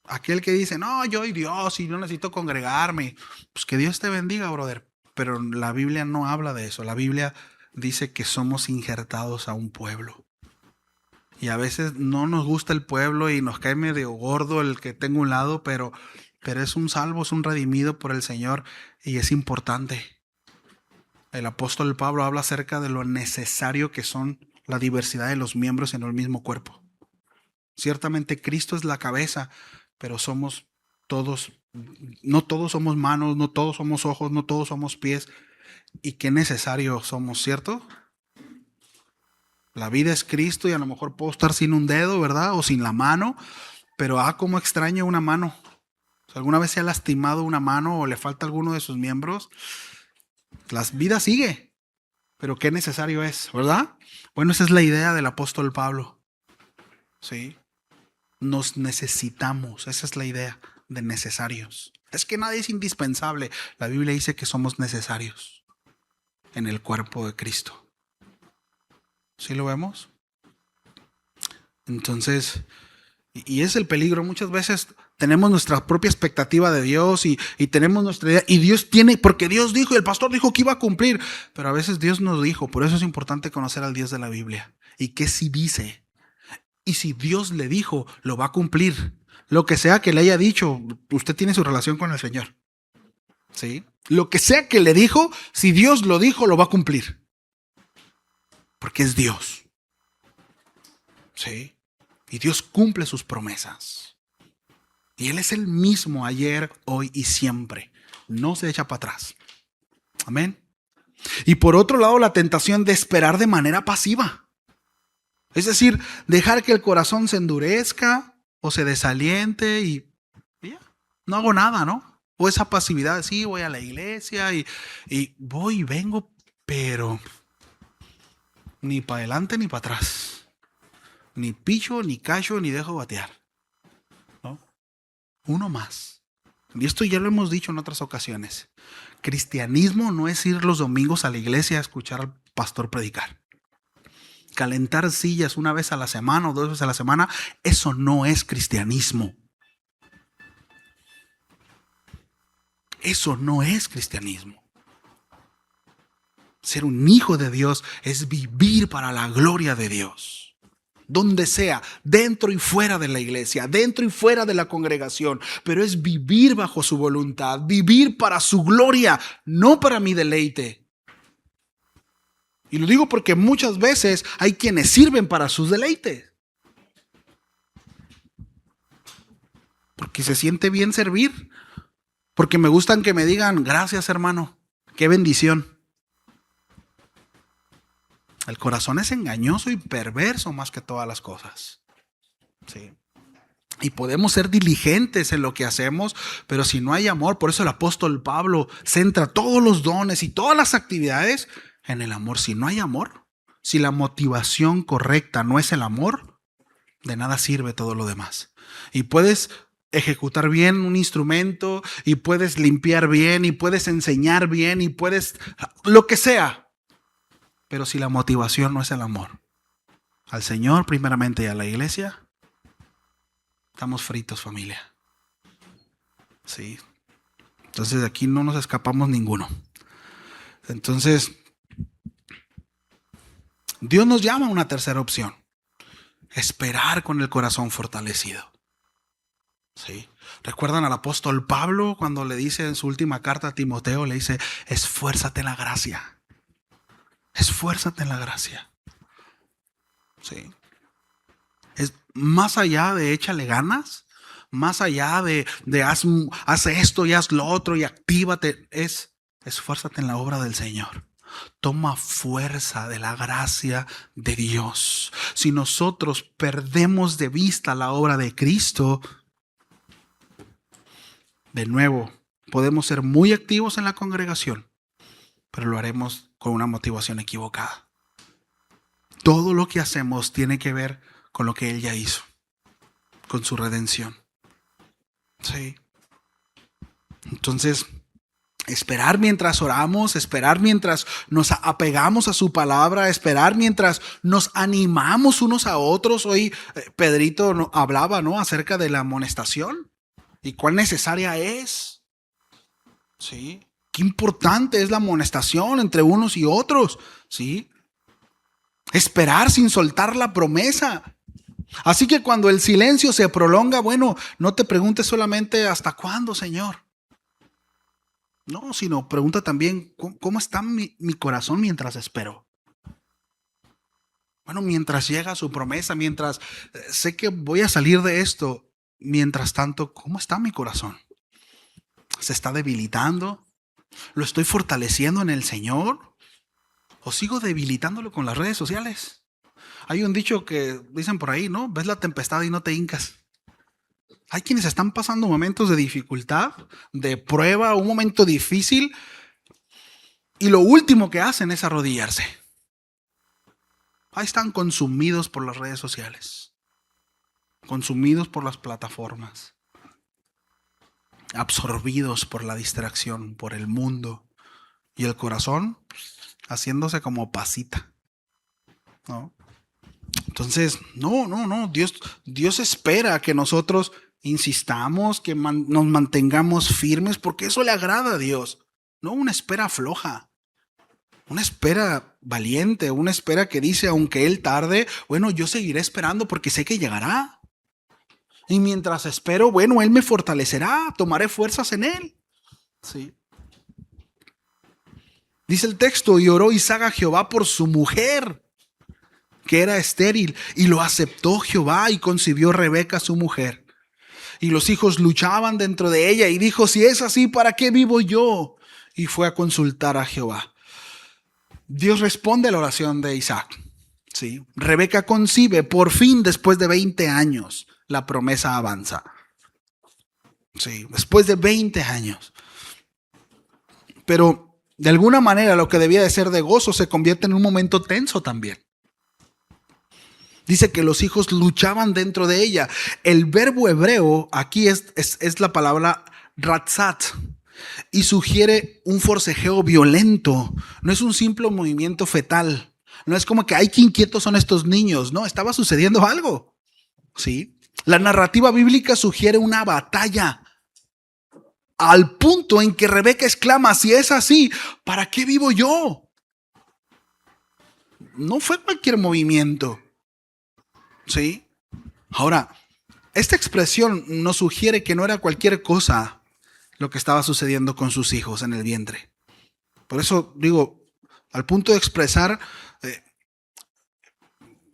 Speaker 1: Aquel que dice, no, yo y Dios y no necesito congregarme. Pues que Dios te bendiga, brother. Pero la Biblia no habla de eso. La Biblia dice que somos injertados a un pueblo. Y a veces no nos gusta el pueblo y nos cae medio gordo el que tenga un lado, pero es un salvo, es un redimido por el Señor y es importante. El apóstol Pablo habla acerca de lo necesario que son la diversidad de los miembros en el mismo cuerpo. Ciertamente Cristo es la cabeza, pero somos todos, no todos somos manos, no todos somos ojos, no todos somos pies. Y qué necesario somos, ¿cierto? La vida es Cristo y a lo mejor puedo estar sin un dedo, ¿verdad? O sin la mano, pero cómo extraño una mano. Si alguna vez se ha lastimado una mano o le falta alguno de sus miembros, la vida sigue, pero qué necesario es, ¿verdad? Bueno, esa es la idea del apóstol Pablo. Sí. Nos necesitamos, esa es la idea de necesarios. Es que nadie es indispensable. La Biblia dice que somos necesarios en el cuerpo de Cristo. ¿Sí lo vemos? Entonces, y es el peligro. Muchas veces tenemos nuestra propia expectativa de Dios y tenemos nuestra idea. Y Dios tiene, porque Dios dijo y el pastor dijo que iba a cumplir. Pero a veces Dios nos dijo. Por eso es importante conocer al Dios de la Biblia. Y qué si dice. Y si Dios le dijo, lo va a cumplir. Lo que sea que le haya dicho, usted tiene su relación con el Señor. ¿Sí? Lo que sea que le dijo, si Dios lo dijo, lo va a cumplir. Porque es Dios. ¿Sí? Y Dios cumple sus promesas. Y Él es el mismo ayer, hoy y siempre. No se echa para atrás. Amén. Y por otro lado, la tentación de esperar de manera pasiva. Es decir, dejar que el corazón se endurezca o se desaliente y ya, no hago nada, ¿no? O esa pasividad, sí, voy a la iglesia y voy y vengo, pero ni para adelante ni para atrás. Ni picho, ni cacho, ni dejo batear. ¿No? Uno más. Y esto ya lo hemos dicho en otras ocasiones. Cristianismo no es ir los domingos a la iglesia a escuchar al pastor predicar. calentar sillas una vez a la semana o 2 veces a la semana, eso no es cristianismo. Eso no es cristianismo. Ser un hijo de Dios es vivir para la gloria de Dios. Donde sea, dentro y fuera de la iglesia, dentro y fuera de la congregación, pero es vivir bajo su voluntad, vivir para su gloria, no para mi deleite. Y lo digo porque muchas veces hay quienes sirven para sus deleites. Porque se siente bien servir. Porque me gustan que me digan, gracias hermano, qué bendición. El corazón es engañoso y perverso más que todas las cosas. Sí. Y podemos ser diligentes en lo que hacemos, pero si no hay amor, por eso el apóstol Pablo centra todos los dones y todas las actividades en el amor. Si no hay amor, si la motivación correcta no es el amor, de nada sirve todo lo demás. Y puedes ejecutar bien un instrumento, y puedes limpiar bien, y puedes enseñar bien, y puedes lo que sea. Pero si la motivación no es el amor al Señor primeramente y a la iglesia, estamos fritos, familia. Sí. Entonces de aquí no nos escapamos ninguno. Entonces, Dios nos llama a una tercera opción. Esperar con el corazón fortalecido. Sí. ¿Recuerdan al apóstol Pablo cuando le dice en su última carta a Timoteo, le dice, esfuérzate en la gracia? Esfuérzate en la gracia. Sí. Es más allá de échale ganas, más allá de haz esto y haz lo otro y actívate, es esfuérzate en la obra del Señor. Toma fuerza de la gracia de Dios. Si nosotros perdemos de vista la obra de Cristo, de nuevo, podemos ser muy activos en la congregación, pero lo haremos con una motivación equivocada. Todo lo que hacemos tiene que ver con lo que Él ya hizo, con su redención. Sí. Entonces, esperar mientras oramos, esperar mientras nos apegamos a su palabra, esperar mientras nos animamos unos a otros. Hoy Pedrito hablaba, ¿no?, acerca de la amonestación y cuán necesaria es. Sí. Qué importante es la amonestación entre unos y otros. Sí. Esperar sin soltar la promesa. Así que cuando el silencio se prolonga, bueno, no te preguntes solamente ¿hasta cuándo, Señor? No, sino pregunta también ¿cómo está mi corazón mientras espero? Bueno, mientras llega su promesa, mientras sé que voy a salir de esto, mientras tanto, ¿cómo está mi corazón? ¿Se está debilitando? ¿Lo estoy fortaleciendo en el Señor? ¿O sigo debilitándolo con las redes sociales? Hay un dicho que dicen por ahí, ¿no? Ves la tempestad y no te hincas. Hay quienes están pasando momentos de dificultad, de prueba, un momento difícil, y lo último que hacen es arrodillarse. Ahí están consumidos por las redes sociales, consumidos por las plataformas, absorbidos por la distracción, por el mundo, y el corazón haciéndose como pasita, ¿no? Entonces, no, Dios espera que nosotros insistamos, que nos mantengamos firmes, porque eso le agrada a Dios. No una espera floja, una espera valiente, una espera que dice, aunque Él tarde, bueno, yo seguiré esperando porque sé que llegará. Y mientras espero, bueno, Él me fortalecerá, tomaré fuerzas en Él. Sí. Dice el texto, y oró Isaac a Jehová por su mujer, que era estéril, y lo aceptó Jehová, y concibió Rebeca su mujer. Y los hijos luchaban dentro de ella, y dijo, si es así, ¿para qué vivo yo? Y fue a consultar a Jehová. Dios responde a la oración de Isaac. ¿Sí? Rebeca concibe, por fin, después de 20 años, la promesa avanza. Sí, después de 20 años. Pero de alguna manera lo que debía de ser de gozo se convierte en un momento tenso también. Dice que los hijos luchaban dentro de ella. El verbo hebreo aquí es la palabra ratzat y sugiere un forcejeo violento. No es un simple movimiento fetal. No es como que, ay, qué inquietos son estos niños. No, estaba sucediendo algo. ¿Sí? La narrativa bíblica sugiere una batalla, al punto en que Rebeca exclama, si es así, ¿para qué vivo yo? No fue cualquier movimiento. ¿Sí? Ahora, esta expresión nos sugiere que no era cualquier cosa lo que estaba sucediendo con sus hijos en el vientre. Por eso digo, al punto de expresar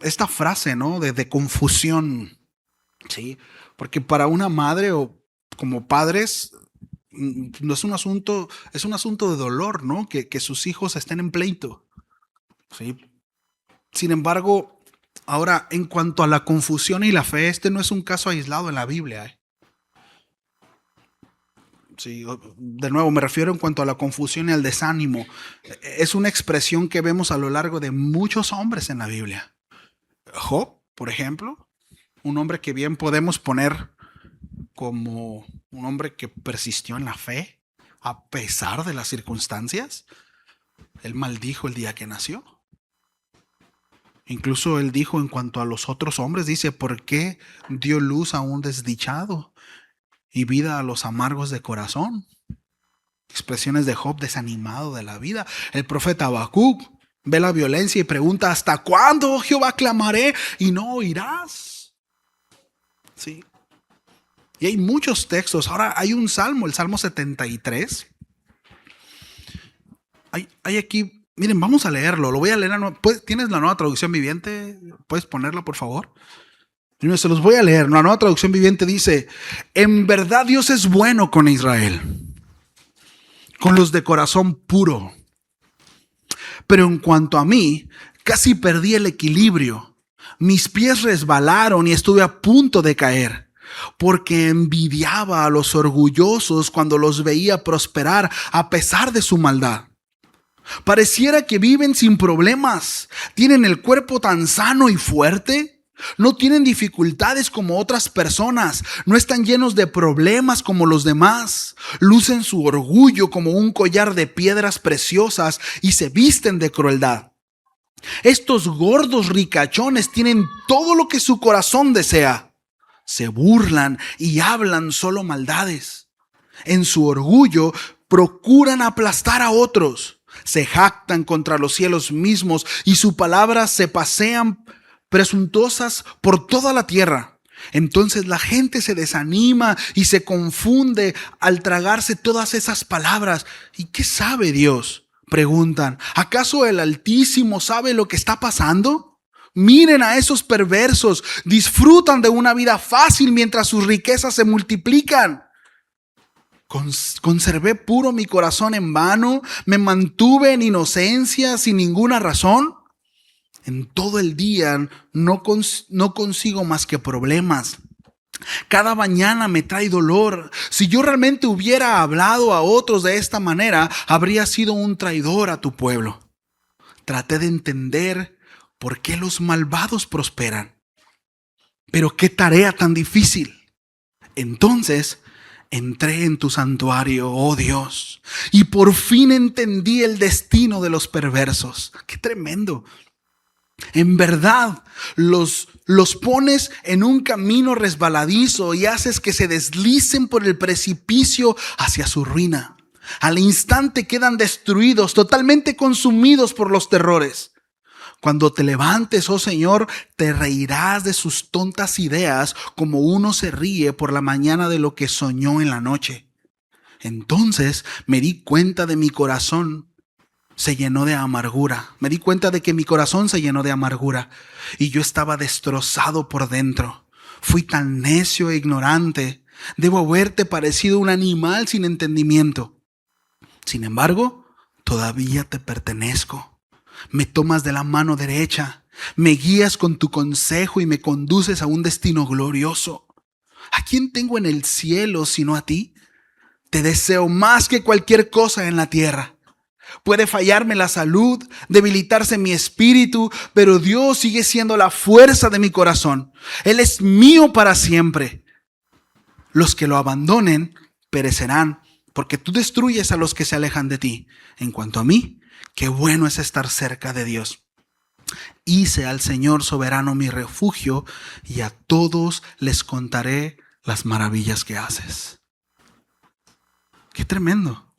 Speaker 1: esta frase, ¿no? De confusión, ¿sí? Porque para una madre o como padres, no es un asunto de dolor, ¿no? Que sus hijos estén en pleito, ¿sí? Sin embargo, ahora, en cuanto a la confusión y la fe, este no es un caso aislado en la Biblia, ¿eh? Sí, de nuevo, me refiero en cuanto a la confusión y al desánimo. Es una expresión que vemos a lo largo de muchos hombres en la Biblia. Job, por ejemplo, un hombre que bien podemos poner como un hombre que persistió en la fe a pesar de las circunstancias. Él maldijo el día que nació. Incluso él dijo en cuanto a los otros hombres, dice, ¿por qué dio luz a un desdichado y vida a los amargos de corazón? Expresiones de Job desanimado de la vida. El profeta Habacuc ve la violencia y pregunta, ¿hasta cuándo, oh Jehová, clamaré y no oirás? Sí. Y hay muchos textos. Ahora hay un salmo, el Salmo 73. Hay aquí, miren, vamos a leerlo. Lo voy a leer. ¿Tienes la Nueva Traducción Viviente? ¿Puedes ponerla, por favor? Se los voy a leer. La Nueva Traducción Viviente dice, en verdad Dios es bueno con Israel, con los de corazón puro. Pero en cuanto a mí, casi perdí el equilibrio. Mis pies resbalaron y estuve a punto de caer, porque envidiaba a los orgullosos cuando los veía prosperar a pesar de su maldad. Pareciera que viven sin problemas. Tienen el cuerpo tan sano y fuerte. No tienen dificultades como otras personas. No están llenos de problemas como los demás. Lucen su orgullo como un collar de piedras preciosas y se visten de crueldad. Estos gordos ricachones tienen todo lo que su corazón desea. Se burlan y hablan solo maldades. En su orgullo procuran aplastar a otros. Se jactan contra los cielos mismos y sus palabras se pasean presuntuosas por toda la tierra. Entonces la gente se desanima y se confunde al tragarse todas esas palabras. ¿Y qué sabe Dios?, preguntan. ¿Acaso el Altísimo sabe lo que está pasando? Miren a esos perversos, disfrutan de una vida fácil mientras sus riquezas se multiplican. Conservé puro mi corazón en vano, me mantuve en inocencia sin ninguna razón. En todo el día no consigo más que problemas. Cada mañana me trae dolor. Si yo realmente hubiera hablado a otros de esta manera, habría sido un traidor a tu pueblo. Traté de entender por qué los malvados prosperan. Pero qué tarea tan difícil. Entonces entré en tu santuario, oh Dios, y por fin entendí el destino de los perversos. ¡Qué tremendo! En verdad, los pones en un camino resbaladizo y haces que se deslicen por el precipicio hacia su ruina. Al instante quedan destruidos, totalmente consumidos por los terrores. Cuando te levantes, oh Señor, te reirás de sus tontas ideas como uno se ríe por la mañana de lo que soñó en la noche. Entonces me di cuenta de mi corazón. Se llenó de amargura. Me di cuenta de que mi corazón se llenó de amargura y yo estaba destrozado por dentro. Fui tan necio e ignorante. Debo haberte parecido un animal sin entendimiento. Sin embargo, todavía te pertenezco. Me tomas de la mano derecha, me guías con tu consejo y me conduces a un destino glorioso. ¿A quién tengo en el cielo sino a ti? Te deseo más que cualquier cosa en la tierra. Puede fallarme la salud, debilitarse mi espíritu, pero Dios sigue siendo la fuerza de mi corazón. Él es mío para siempre. Los que lo abandonen perecerán, porque tú destruyes a los que se alejan de ti. En cuanto a mí, qué bueno es estar cerca de Dios. Hice al Señor soberano mi refugio, y a todos les contaré las maravillas que haces. ¡Qué tremendo!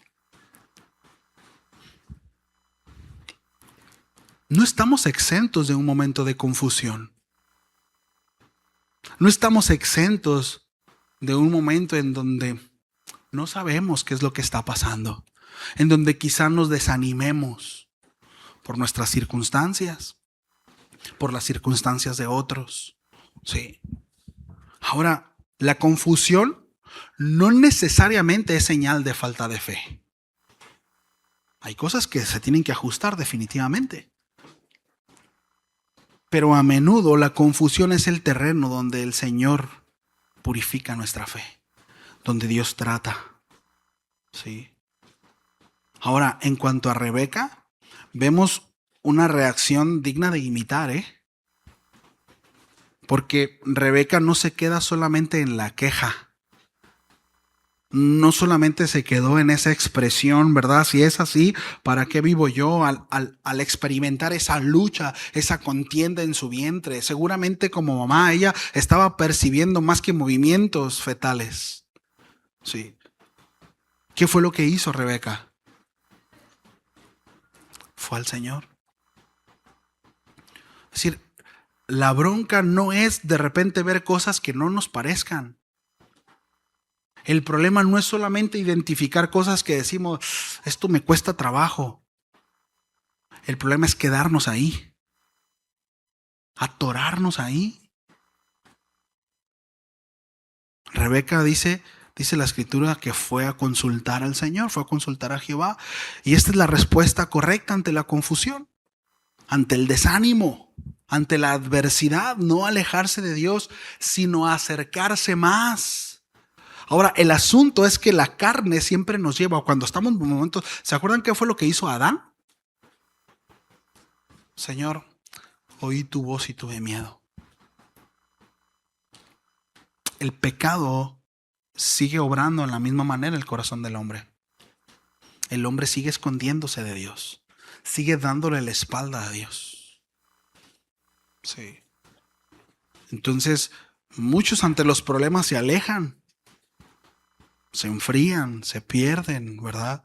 Speaker 1: No estamos exentos de un momento de confusión. No estamos exentos de un momento en donde no sabemos qué es lo que está pasando, en donde quizá nos desanimemos por nuestras circunstancias, por las circunstancias de otros. Sí. Ahora, la confusión no necesariamente es señal de falta de fe. Hay cosas que se tienen que ajustar definitivamente. Pero a menudo la confusión es el terreno donde el Señor purifica nuestra fe, donde Dios trata. Sí. Ahora, en cuanto a Rebeca, vemos una reacción digna de imitar, porque Rebeca no se queda solamente en la queja. No solamente se quedó en esa expresión, ¿verdad? Si es así, ¿para qué vivo yo? Al experimentar esa lucha, esa contienda en su vientre. Seguramente como mamá, ella estaba percibiendo más que movimientos fetales. Sí. ¿Qué fue lo que hizo Rebeca? Fue al Señor. Es decir, la bronca no es de repente ver cosas que no nos parezcan. El problema no es solamente identificar cosas que decimos, esto me cuesta trabajo. El problema es quedarnos ahí, atorarnos ahí. Rebeca dice la escritura que fue a consultar al Señor, fue a consultar a Jehová. Y esta es la respuesta correcta ante la confusión, ante el desánimo, ante la adversidad. No alejarse de Dios, sino acercarse más. Ahora, el asunto es que la carne siempre nos lleva, cuando estamos en momentos, ¿se acuerdan qué fue lo que hizo Adán? Señor, oí tu voz y tuve miedo. El pecado sigue obrando en la misma manera en el corazón del hombre. El hombre sigue escondiéndose de Dios, sigue dándole la espalda a Dios. Sí. Entonces, muchos ante los problemas se alejan. Se enfrían, se pierden, ¿verdad?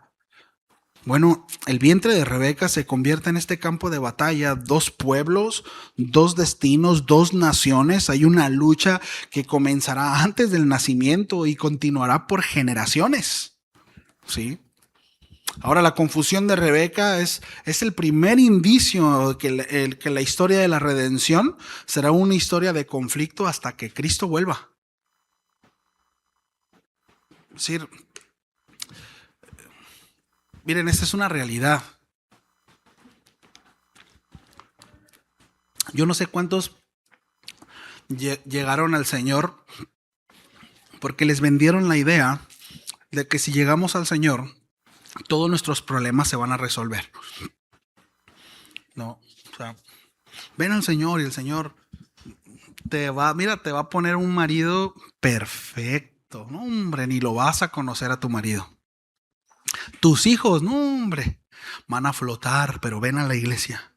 Speaker 1: Bueno, el vientre de Rebeca se convierte en este campo de batalla, 2 pueblos, 2 destinos, 2 naciones. Hay una lucha que comenzará antes del nacimiento y continuará por generaciones. ¿Sí? Ahora, la confusión de Rebeca es el primer indicio que la historia de la redención será una historia de conflicto hasta que Cristo vuelva. Es decir, miren, esta es una realidad. Yo no sé cuántos llegaron al Señor porque les vendieron la idea de que si llegamos al Señor, todos nuestros problemas se van a resolver. No, o sea, ven al Señor y el Señor te va a poner un marido perfecto. No, hombre, ni lo vas a conocer a tu marido. Tus hijos, no, hombre, van a flotar, pero ven a la iglesia.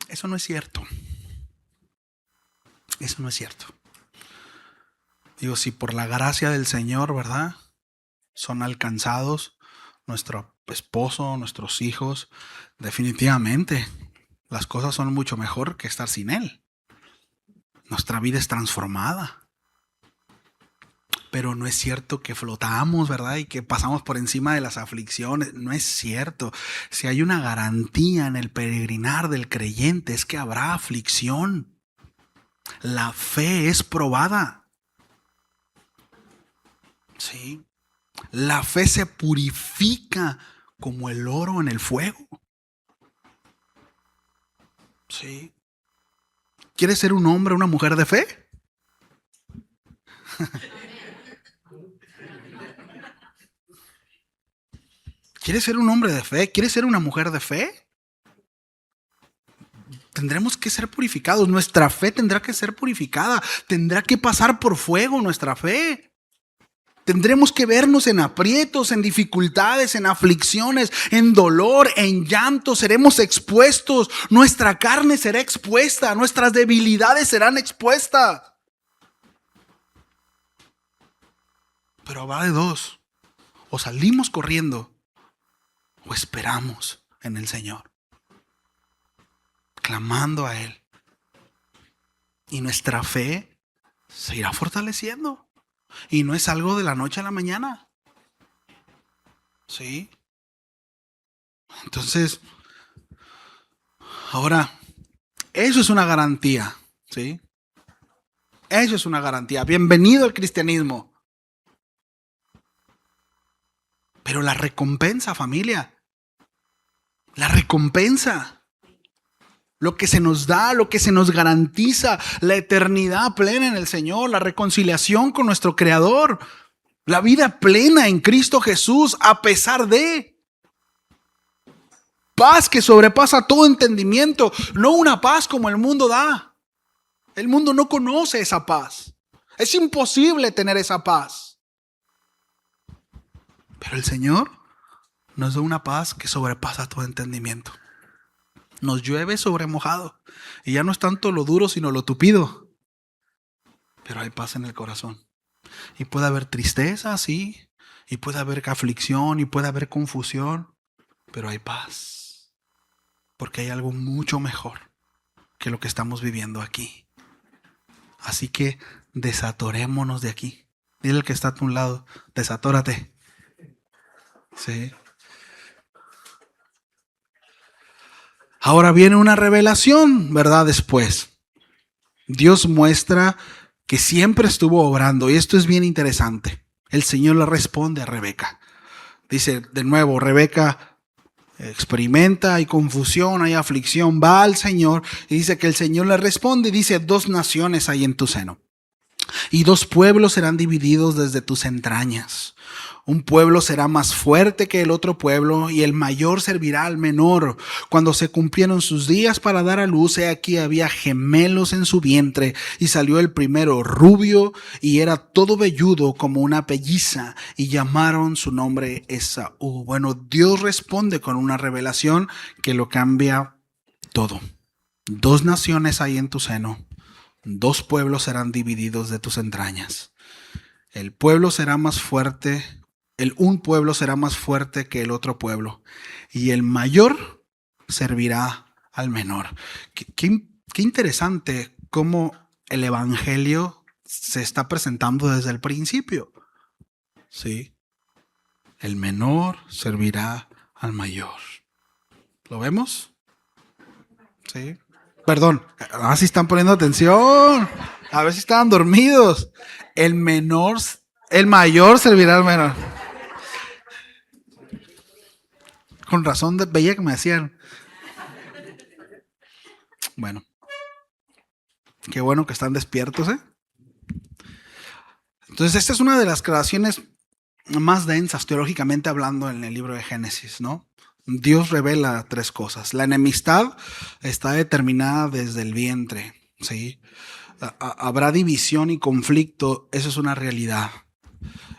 Speaker 1: Eso no es cierto. Eso no es cierto. Digo, si por la gracia del Señor, ¿verdad?, son alcanzados nuestro esposo, nuestros hijos, definitivamente las cosas son mucho mejor que estar sin Él. Nuestra vida es transformada. Pero no es cierto que flotamos, ¿verdad?, y que pasamos por encima de las aflicciones. No es cierto. Si hay una garantía en el peregrinar del creyente es que habrá aflicción. La fe es probada. Sí. La fe se purifica como el oro en el fuego. Sí. ¿Quieres ser un hombre o una mujer de fe? ¿Quieres ser un hombre de fe? ¿Quieres ser una mujer de fe? Tendremos que ser purificados. Nuestra fe tendrá que ser purificada. Tendrá que pasar por fuego nuestra fe. Tendremos que vernos en aprietos, en dificultades, en aflicciones, en dolor, en llanto. Seremos expuestos. Nuestra carne será expuesta. Nuestras debilidades serán expuestas. Pero habrá de dos. O salimos corriendo o esperamos en el Señor, clamando a Él. Y nuestra fe se irá fortaleciendo. Y no es algo de la noche a la mañana. ¿Sí? Entonces, ahora, eso es una garantía. ¿Sí? Eso es una garantía. Bienvenido al cristianismo. Pero la recompensa, familia. La recompensa. Lo que se nos da, lo que se nos garantiza, la eternidad plena en el Señor, la reconciliación con nuestro Creador, la vida plena en Cristo Jesús, a pesar de paz que sobrepasa todo entendimiento, no una paz como el mundo da. El mundo no conoce esa paz. Es imposible tener esa paz. Pero el Señor nos da una paz que sobrepasa todo entendimiento. Nos llueve sobre mojado. Y ya no es tanto lo duro, sino lo tupido. Pero hay paz en el corazón. Y puede haber tristeza, sí. Y puede haber aflicción, y puede haber confusión. Pero hay paz. Porque hay algo mucho mejor que lo que estamos viviendo aquí. Así que desatorémonos de aquí. Dile al que está a tu lado, desatórate. Sí. Ahora viene una revelación, ¿verdad? Después, Dios muestra que siempre estuvo obrando. Y esto es bien interesante. El Señor le responde a Rebeca. Dice de nuevo, Rebeca experimenta, hay confusión, hay aflicción. Va al Señor y dice que el Señor le responde. Dice, 2 naciones hay en tu seno. Y 2 pueblos serán divididos desde tus entrañas. Un pueblo será más fuerte que el otro pueblo, y el mayor servirá al menor. Cuando se cumplieron sus días para dar a luz, he aquí había gemelos en su vientre, y salió el primero rubio, y era todo velludo como una pelliza, y llamaron su nombre Esaú. Bueno, Dios responde con una revelación que lo cambia todo. 2 naciones hay en tu seno. 2 pueblos serán divididos de tus entrañas. El pueblo será más fuerte, un pueblo será más fuerte que el otro pueblo, y el mayor servirá al menor. Qué interesante cómo el evangelio se está presentando desde el principio. ¿Sí? El menor servirá al mayor. ¿Lo vemos? ¿Sí? Perdón, si están poniendo atención. A ver si estaban dormidos. El mayor servirá al menor. Con razón veía que me hacían. Bueno. Qué bueno que están despiertos, ¿eh? Entonces, esta es una de las creaciones más densas, teológicamente hablando, en el libro de Génesis, ¿no? Dios revela 3 cosas. La enemistad está determinada desde el vientre, ¿sí? Habrá división y conflicto, eso es una realidad.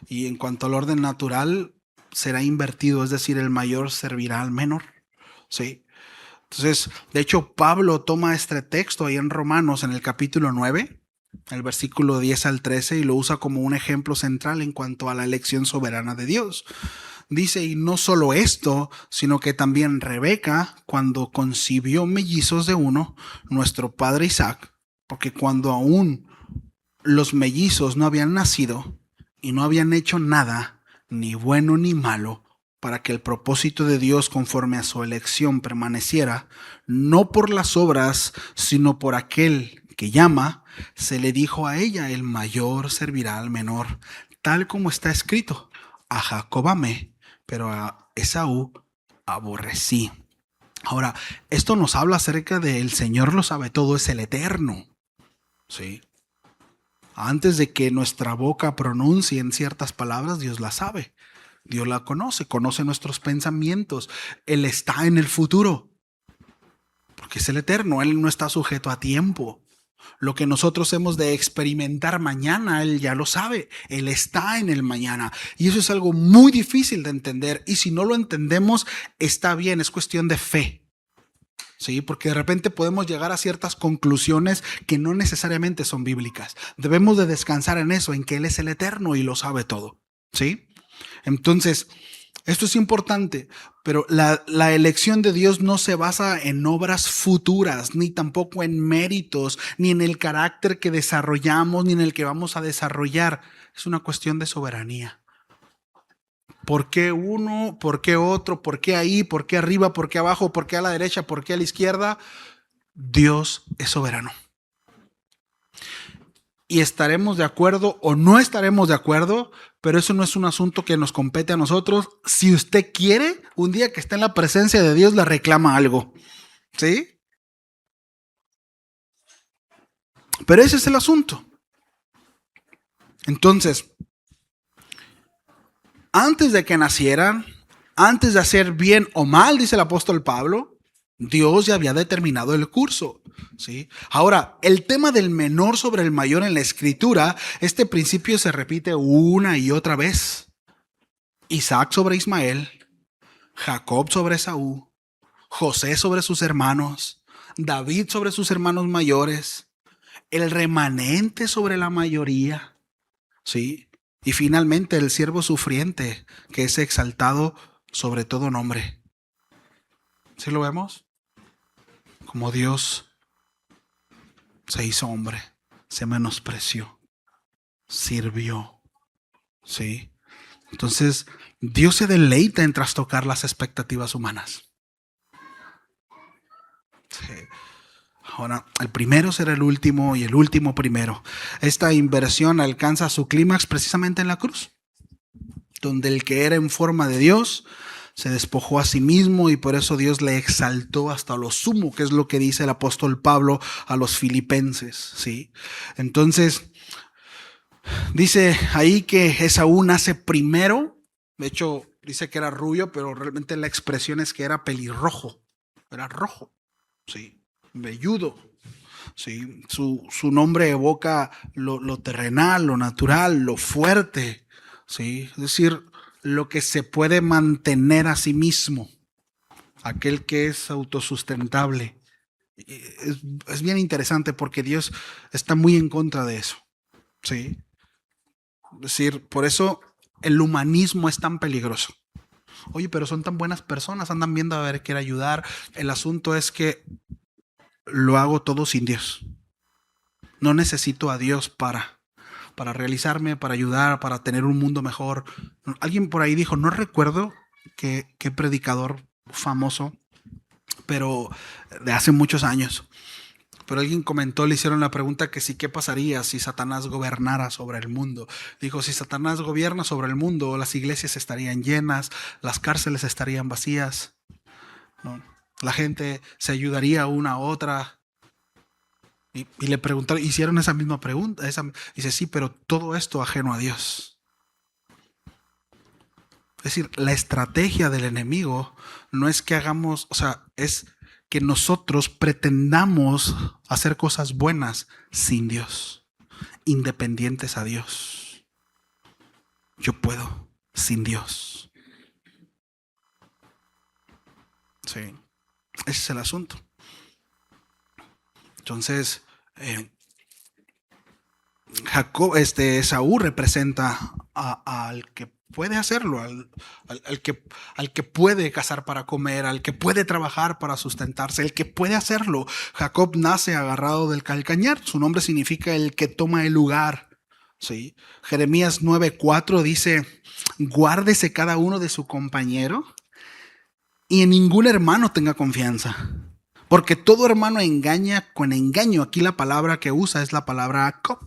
Speaker 1: Y en cuanto al orden natural, será invertido, es decir, el mayor servirá al menor, ¿sí? Entonces, de hecho, Pablo toma este texto ahí en Romanos, en el capítulo 9, el versículo 10 al 13, y lo usa como un ejemplo central en cuanto a la elección soberana de Dios. Dice, y no solo esto, sino que también Rebeca, cuando concibió mellizos de uno, nuestro padre Isaac, porque cuando aún los mellizos no habían nacido y no habían hecho nada, ni bueno ni malo, para que el propósito de Dios conforme a su elección permaneciera, no por las obras, sino por aquel que llama, se le dijo a ella, el mayor servirá al menor, tal como está escrito, a Jacob amé, pero a Esaú aborrecí. Ahora, esto nos habla acerca de el Señor lo sabe todo, es el eterno. ¿Sí? Antes de que nuestra boca pronuncie en ciertas palabras, Dios la sabe. Dios la conoce nuestros pensamientos. Él está en el futuro. Porque es el eterno, Él no está sujeto a tiempo. Lo que nosotros hemos de experimentar mañana, Él ya lo sabe. Él está en el mañana. Y eso es algo muy difícil de entender. Y si no lo entendemos, está bien, es cuestión de fe. Sí, porque de repente podemos llegar a ciertas conclusiones que no necesariamente son bíblicas. Debemos de descansar en eso, en que Él es el eterno y lo sabe todo. ¿Sí? Entonces, esto es importante, pero la elección de Dios no se basa en obras futuras, ni tampoco en méritos, ni en el carácter que desarrollamos, ni en el que vamos a desarrollar. Es una cuestión de soberanía. ¿Por qué uno? ¿Por qué otro? ¿Por qué ahí? ¿Por qué arriba? ¿Por qué abajo? ¿Por qué a la derecha? ¿Por qué a la izquierda? Dios es soberano. Y estaremos de acuerdo o no estaremos de acuerdo, pero eso no es un asunto que nos compete a nosotros. Si usted quiere, un día que esté en la presencia de Dios, le reclama algo. ¿Sí? Pero ese es el asunto. Entonces, antes de que nacieran, antes de hacer bien o mal, dice el apóstol Pablo, Dios ya había determinado el curso. ¿Sí? Ahora, el tema del menor sobre el mayor en la escritura, este principio se repite una y otra vez. Isaac sobre Ismael, Jacob sobre Esaú, José sobre sus hermanos, David sobre sus hermanos mayores, el remanente sobre la mayoría, ¿sí? Y finalmente el siervo sufriente, que es exaltado sobre todo nombre. ¿Sí lo vemos? Como Dios se hizo hombre, se menospreció, sirvió, ¿sí? Entonces, Dios se deleita en trastocar las expectativas humanas. Sí. Ahora, el primero será el último y el último primero. Esta inversión alcanza su clímax precisamente en la cruz, donde el que era en forma de Dios se despojó a sí mismo y por eso Dios le exaltó hasta lo sumo, que es lo que dice el apóstol Pablo a los filipenses, ¿sí? Entonces, dice ahí que Esaú nace primero. De hecho, dice que era rubio, pero realmente la expresión es que era pelirrojo, era rojo, ¿sí? Velludo. ¿Sí? Su nombre evoca lo terrenal, lo natural, lo fuerte, ¿sí? Es decir, lo que se puede mantener a sí mismo, aquel que es autosustentable. Es bien interesante porque Dios está muy en contra de eso, ¿sí? Es decir, por eso el humanismo es tan peligroso. Oye, pero son tan buenas personas, andan viendo a ver, quiere ayudar. El asunto es que lo hago todo sin Dios. No necesito a Dios para realizarme, para ayudar, para tener un mundo mejor. Alguien por ahí dijo, no recuerdo qué predicador famoso, pero de hace muchos años. Pero alguien comentó, le hicieron la pregunta que sí, ¿qué pasaría si Satanás gobernara sobre el mundo? Dijo, si Satanás gobierna sobre el mundo, las iglesias estarían llenas, las cárceles estarían vacías, ¿no? La gente se ayudaría una a otra. Y le preguntaron, hicieron esa misma pregunta. Dice, sí, pero todo esto ajeno a Dios. Es decir, la estrategia del enemigo no es que hagamos, o sea, es que nosotros pretendamos hacer cosas buenas sin Dios, independientes a Dios. Yo puedo sin Dios. Sí, ese es el asunto. Entonces, Esaú representa al que puede hacerlo, al que puede cazar para comer, al que puede trabajar para sustentarse, el que puede hacerlo. Jacob nace agarrado del calcañar, su nombre significa el que toma el lugar. ¿Sí? Jeremías 9:4 dice, guárdese cada uno de su compañero y en ningún hermano tenga confianza. Porque todo hermano engaña con engaño. Aquí la palabra que usa es la palabra Jacob.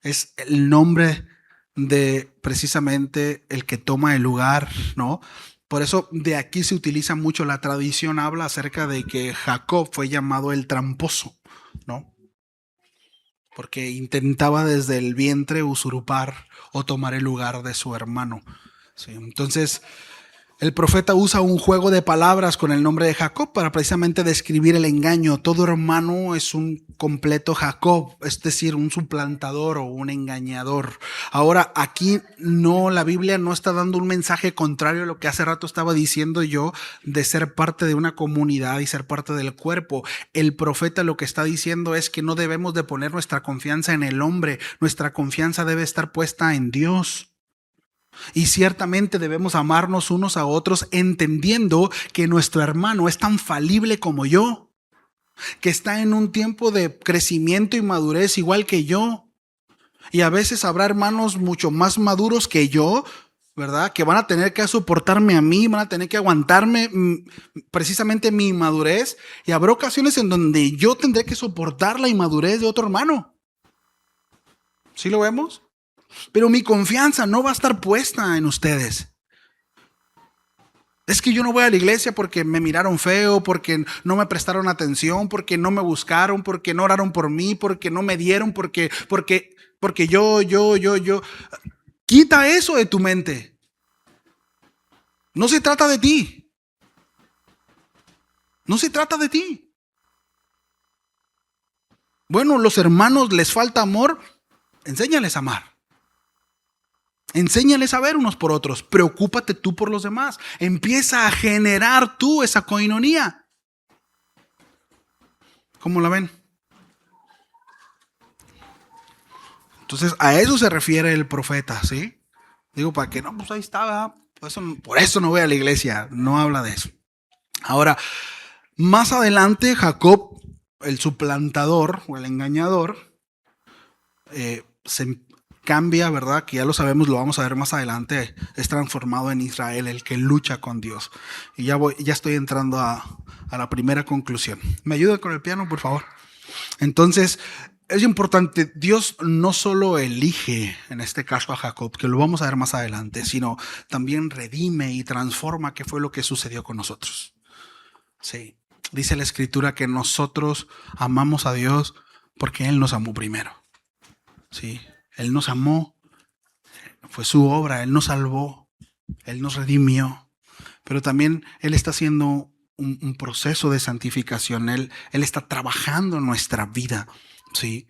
Speaker 1: Es el nombre de precisamente el que toma el lugar, ¿no? Por eso de aquí se utiliza mucho, la tradición habla acerca de que Jacob fue llamado el tramposo, ¿no? Porque intentaba desde el vientre usurpar o tomar el lugar de su hermano. ¿Sí? Entonces, El profeta usa un juego de palabras con el nombre de Jacob para precisamente describir el engaño. Todo hermano es un completo Jacob, es decir, un suplantador o un engañador. Ahora, aquí no, la Biblia no está dando un mensaje contrario a lo que hace rato estaba diciendo yo de ser parte de una comunidad y ser parte del cuerpo. El profeta lo que está diciendo es que no debemos de poner nuestra confianza en el hombre, nuestra confianza debe estar puesta en Dios. Y ciertamente debemos amarnos unos a otros entendiendo que nuestro hermano es tan falible como yo, que está en un tiempo de crecimiento y madurez igual que yo. Y a veces habrá hermanos mucho más maduros que yo, ¿verdad? Que van a tener que soportarme a mí, van a tener que aguantarme precisamente mi inmadurez. Y habrá ocasiones en donde yo tendré que soportar la inmadurez de otro hermano. ¿Sí lo vemos? Pero mi confianza no va a estar puesta en ustedes. Es que yo no voy a la iglesia porque me miraron feo, porque no me prestaron atención, porque no me buscaron, porque no oraron por mí, porque no me dieron, porque yo. Quita eso de tu mente. No se trata de ti. No se trata de ti. Bueno, los hermanos les falta amor, enséñales a amar. Enséñales a ver unos por otros. Preocúpate tú por los demás. Empieza a generar tú esa coinonía. ¿Cómo la ven? Entonces a eso se refiere el profeta, ¿sí? Digo, para que no, pues ahí estaba. Por eso no voy a la iglesia. No habla de eso. Ahora, más adelante Jacob, el suplantador o el engañador, se cambia, ¿verdad? Que ya lo sabemos, lo vamos a ver más adelante. Es transformado en Israel, el que lucha con Dios. Y ya estoy entrando a la primera conclusión. ¿Me ayuda con el piano, por favor? Entonces, es importante, Dios no solo elige, en este caso a Jacob, que lo vamos a ver más adelante, sino también redime y transforma qué fue lo que sucedió con nosotros. Sí. Dice la Escritura que nosotros amamos a Dios porque Él nos amó primero. Sí. Él nos amó, fue su obra, Él nos salvó, Él nos redimió, pero también Él está haciendo un proceso de santificación, Él está trabajando en nuestra vida, ¿sí?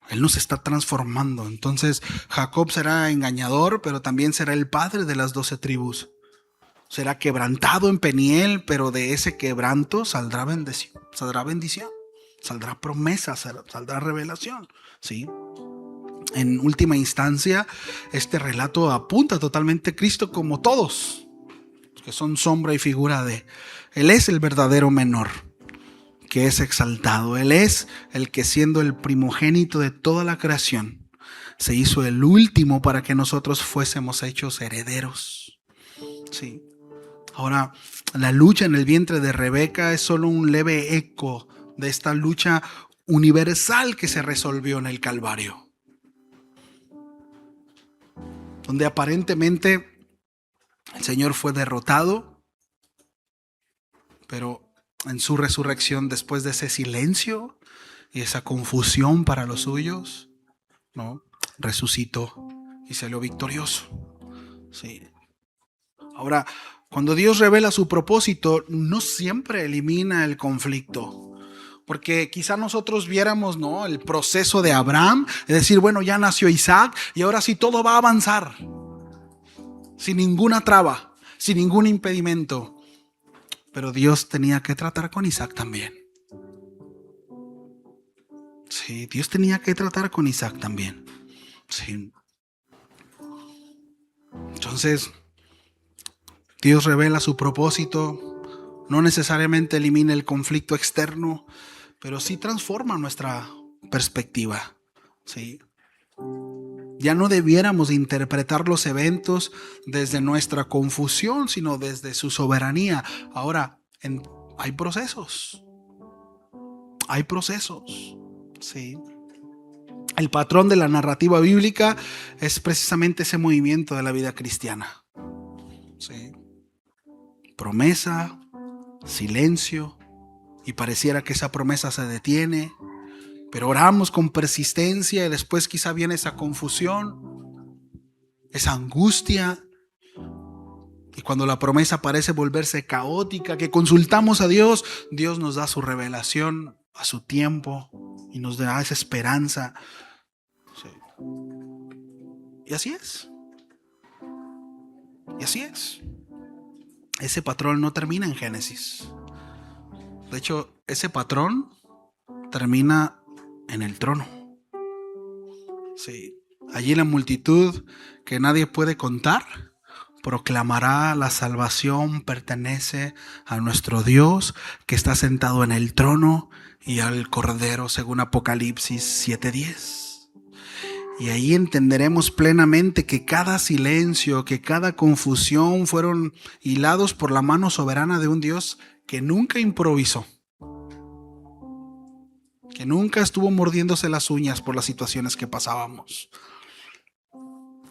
Speaker 1: Él nos está transformando. Entonces Jacob será engañador, pero también será el padre de las 12 tribus. Será quebrantado en Peniel, pero de ese quebranto saldrá bendición, saldrá promesa, saldrá revelación, ¿sí? En última instancia, este relato apunta totalmente a Cristo como todos, que son sombra y figura de. Él es el verdadero menor, que es exaltado. Él es el que, siendo el primogénito de toda la creación, se hizo el último para que nosotros fuésemos hechos herederos. Sí. Ahora, la lucha en el vientre de Rebeca es solo un leve eco de esta lucha universal que se resolvió en el Calvario, donde aparentemente el Señor fue derrotado, pero en su resurrección, después de ese silencio y esa confusión para los suyos, ¿no? Resucitó y salió victorioso. Sí. Ahora, cuando Dios revela su propósito, no siempre elimina el conflicto. Porque quizá nosotros viéramos, ¿no?, el proceso de Abraham, es decir, bueno, ya nació Isaac y ahora sí todo va a avanzar sin ninguna traba, sin ningún impedimento. Pero Dios tenía que tratar con Isaac también. Sí, Dios tenía que tratar con Isaac también. Sí. Entonces, Dios revela su propósito, no necesariamente elimina el conflicto externo, pero sí transforma nuestra perspectiva. Sí. Ya no debiéramos interpretar los eventos desde nuestra confusión, sino desde su soberanía. Ahora, hay procesos. Hay procesos. Sí. El patrón de la narrativa bíblica es precisamente ese movimiento de la vida cristiana. Sí. Promesa, silencio, y pareciera que esa promesa se detiene, pero oramos con persistencia y después quizá viene esa confusión, esa angustia, Y cuando la promesa parece volverse caótica, que consultamos a Dios, Dios nos da su revelación a su tiempo y nos da esa esperanza. Sí. Y así es. Y así es. Ese patrón no termina en Génesis. De hecho, ese patrón termina en el trono. Sí. Allí la multitud que nadie puede contar proclamará: la salvación pertenece a nuestro Dios que está sentado en el trono y al Cordero, según Apocalipsis 7:10. Y ahí entenderemos plenamente que cada silencio, que cada confusión fueron hilados por la mano soberana de un Dios que nunca improvisó, que nunca estuvo mordiéndose las uñas por las situaciones que pasábamos.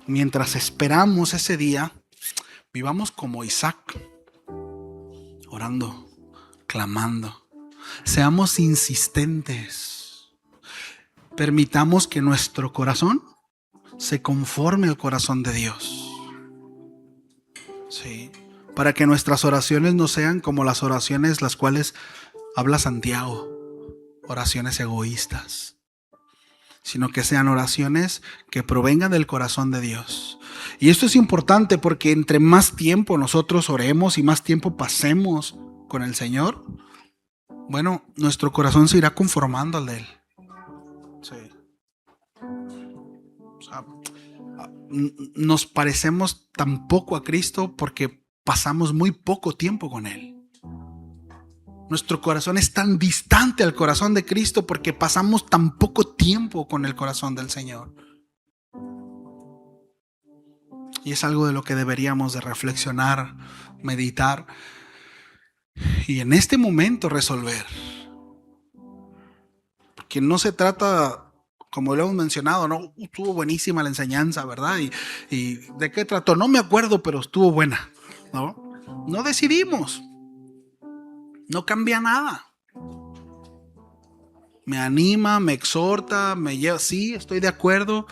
Speaker 1: Mientras esperamos ese día, vivamos como Isaac, orando, clamando. Seamos insistentes. Permitamos que nuestro corazón se conforme al corazón de Dios. Sí. Para que nuestras oraciones no sean como las oraciones las cuales habla Santiago, oraciones egoístas, sino que sean oraciones que provengan del corazón de Dios. Y esto es importante porque entre más tiempo nosotros oremos y más tiempo pasemos con el Señor, bueno, nuestro corazón se irá conformando al de Él. Sí. O sea, nos parecemos tan poco a Cristo porque pasamos muy poco tiempo con Él. Nuestro corazón es tan distante al corazón de Cristo porque pasamos tan poco tiempo con el corazón del Señor. Y es algo de lo que deberíamos de reflexionar, meditar y en este momento resolver. Porque no se trata, como lo hemos mencionado, no estuvo buenísima la enseñanza, ¿verdad? Y ¿de qué trató? No me acuerdo, pero estuvo buena, no decidimos. No cambia nada. Me anima, me exhorta, me lleva, sí, estoy de acuerdo,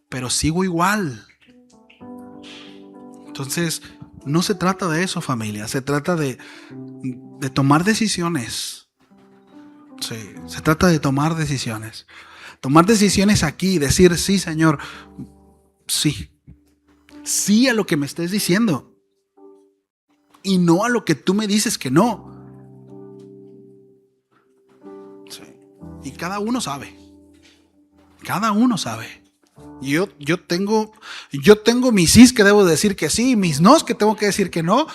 Speaker 1: pero sigo igual. Entonces, no se trata de eso, familia. Se trata de tomar decisiones. Sí, se trata de tomar decisiones. Tomar decisiones aquí y decir: sí, Señor, sí. Sí a lo que me estés diciendo. Y no a lo que tú me dices que no. Sí. Y cada uno sabe. Cada uno sabe. Yo tengo mis sís que debo decir que sí, mis nos que tengo que decir que no.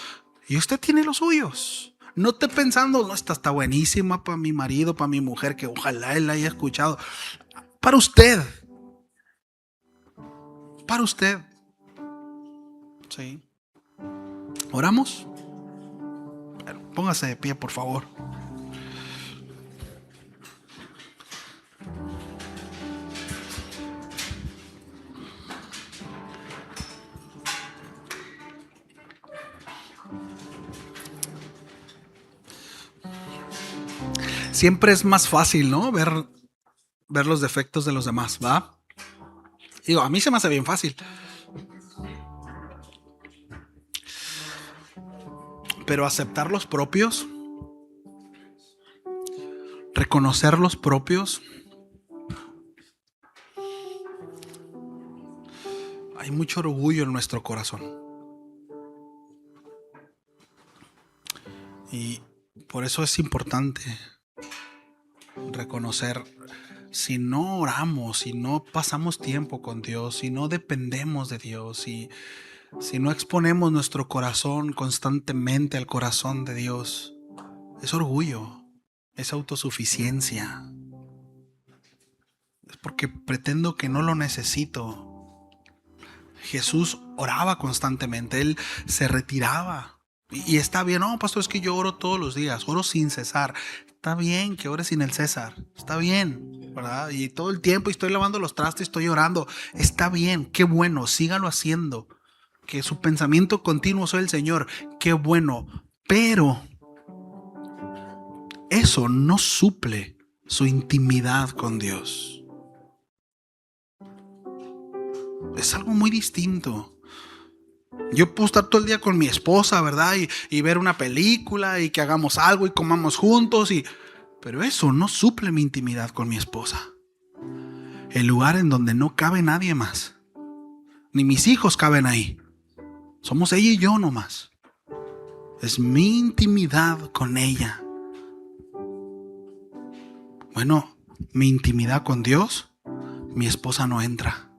Speaker 1: Y usted tiene los suyos. No esté pensando: no, esta está buenísima para mi marido, para mi mujer, que ojalá él la haya escuchado. Para usted. Para usted. Sí. ¿Oramos? Póngase de pie, por favor. Siempre es más fácil, ¿no? Ver los defectos de los demás, ¿va? Digo, a mí se me hace bien fácil. Pero aceptar los propios, reconocer los propios, hay mucho orgullo en nuestro corazón. Y por eso es importante reconocer: si no oramos, si no pasamos tiempo con Dios, si no dependemos de Dios, si no exponemos nuestro corazón constantemente al corazón de Dios, es orgullo, es autosuficiencia. Es porque pretendo que no lo necesito. Jesús oraba constantemente, Él se retiraba. Y está bien: no, pastor, es que yo oro todos los días, oro sin cesar. Está bien que ores sin el César, está bien, ¿verdad? Y todo el tiempo estoy lavando los trastes, estoy orando. Está bien, qué bueno, sígalo haciendo. Que su pensamiento continuo sea el Señor, qué bueno. Pero eso no suple su intimidad con Dios. Es algo muy distinto. Yo puedo estar todo el día con mi esposa, ¿verdad? Y ver una película y que hagamos algo y comamos juntos. Pero eso no suple mi intimidad con mi esposa. El lugar en donde no cabe nadie más. Ni mis hijos caben ahí. Somos ella y yo nomás. Es mi intimidad con ella. Bueno, mi intimidad con Dios, mi esposa no entra.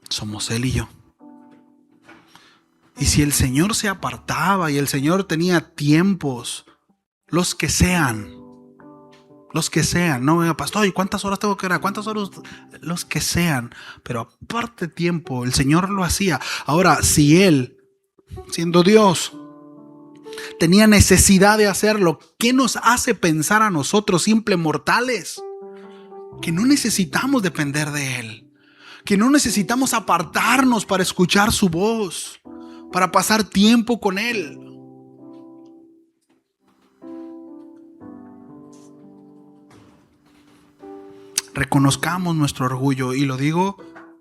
Speaker 1: Somos él y yo. Y si el Señor se apartaba y el Señor tenía tiempos, los que sean, no, pastor, ¿y cuántas horas tengo que orar? ¿Cuántas horas? Los que sean, pero aparte tiempo, el Señor lo hacía. Ahora, si Él, siendo Dios, tenía necesidad de hacerlo, ¿qué nos hace pensar a nosotros, simples mortales, que no necesitamos depender de Él? Que no necesitamos apartarnos para escuchar su voz, para pasar tiempo con Él. Reconozcamos nuestro orgullo, y lo digo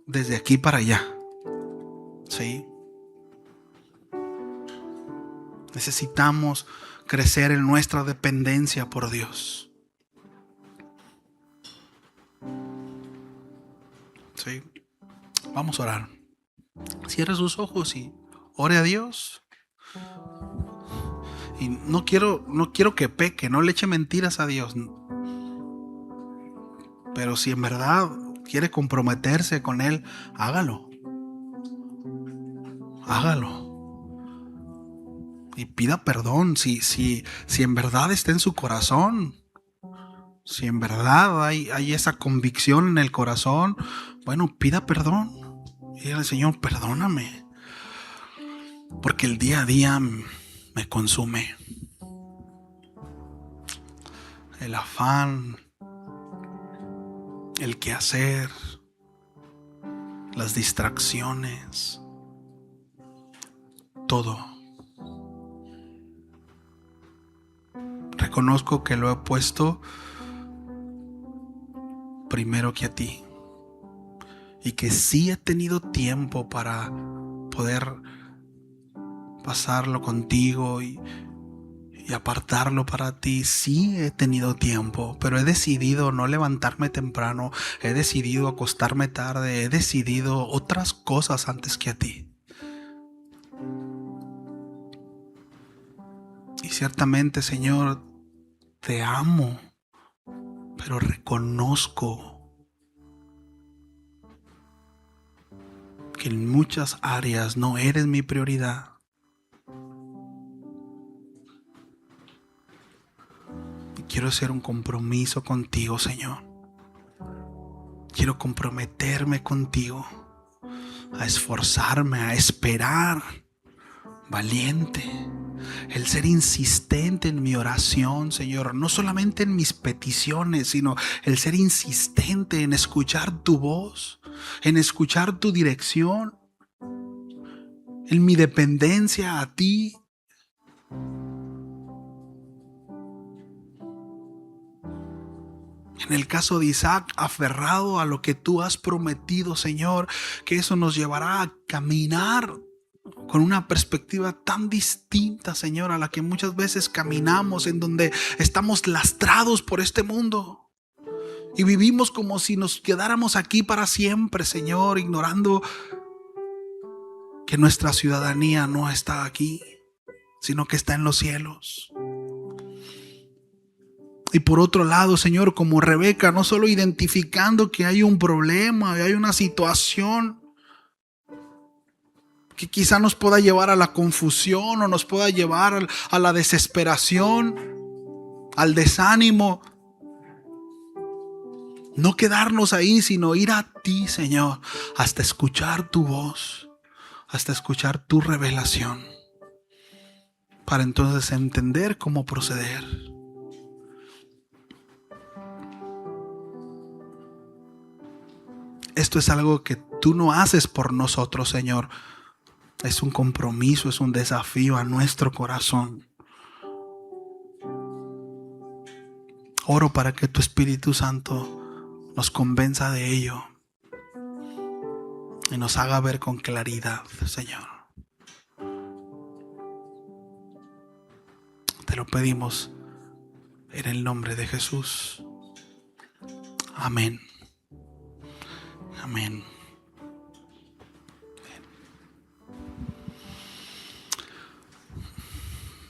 Speaker 1: desde aquí para allá. ¿Sí? Necesitamos crecer en nuestra dependencia por Dios. ¿Sí? Vamos a orar. Cierre sus ojos y ore a Dios. Y no quiero que peque, no le eche mentiras a Dios. Pero si en verdad quiere comprometerse con Él, hágalo. Hágalo. Y pida perdón si en verdad está en su corazón. Si en verdad hay esa convicción en el corazón, bueno, pida perdón. Y dígale, Señor, perdóname. Porque el día a día me consume. El afán, el quehacer, las distracciones, todo. Reconozco que lo he puesto primero que a ti. Y que sí he tenido tiempo para poder pasarlo contigo y apartarlo para ti. Sí he tenido tiempo, pero he decidido no levantarme temprano. He decidido acostarme tarde. He decidido otras cosas antes que a ti. Y ciertamente, Señor, te amo, pero reconozco que en muchas áreas no eres mi prioridad. Y quiero hacer un compromiso contigo, Señor. Quiero comprometerme contigo a esforzarme, a esperar, valiente, el ser insistente en mi oración, Señor, no solamente en mis peticiones, sino el ser insistente en escuchar tu voz, en escuchar tu dirección, en mi dependencia a ti. En el caso de Isaac, aferrado a lo que tú has prometido, Señor, que eso nos llevará a caminar con una perspectiva tan distinta, Señor, a la que muchas veces caminamos, en donde estamos lastrados por este mundo y vivimos como si nos quedáramos aquí para siempre, Señor, ignorando que nuestra ciudadanía no está aquí, sino que está en los cielos. Y por otro lado, Señor, como Rebeca, no solo identificando que hay un problema, hay una situación que quizá nos pueda llevar a la confusión o nos pueda llevar a la desesperación, al desánimo. No quedarnos ahí, sino ir a ti, Señor, hasta escuchar tu voz, hasta escuchar tu revelación, para entonces entender cómo proceder. Esto es algo que tú no haces por nosotros, Señor. Es un compromiso, es un desafío a nuestro corazón. Oro para que tu Espíritu Santo nos convenza de ello. y nos haga ver con claridad, Señor. Te lo pedimos en el nombre de Jesús. Amén. Amén.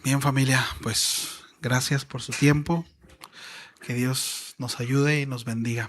Speaker 1: Bien, familia, pues gracias por su tiempo. Que Dios nos ayude y nos bendiga.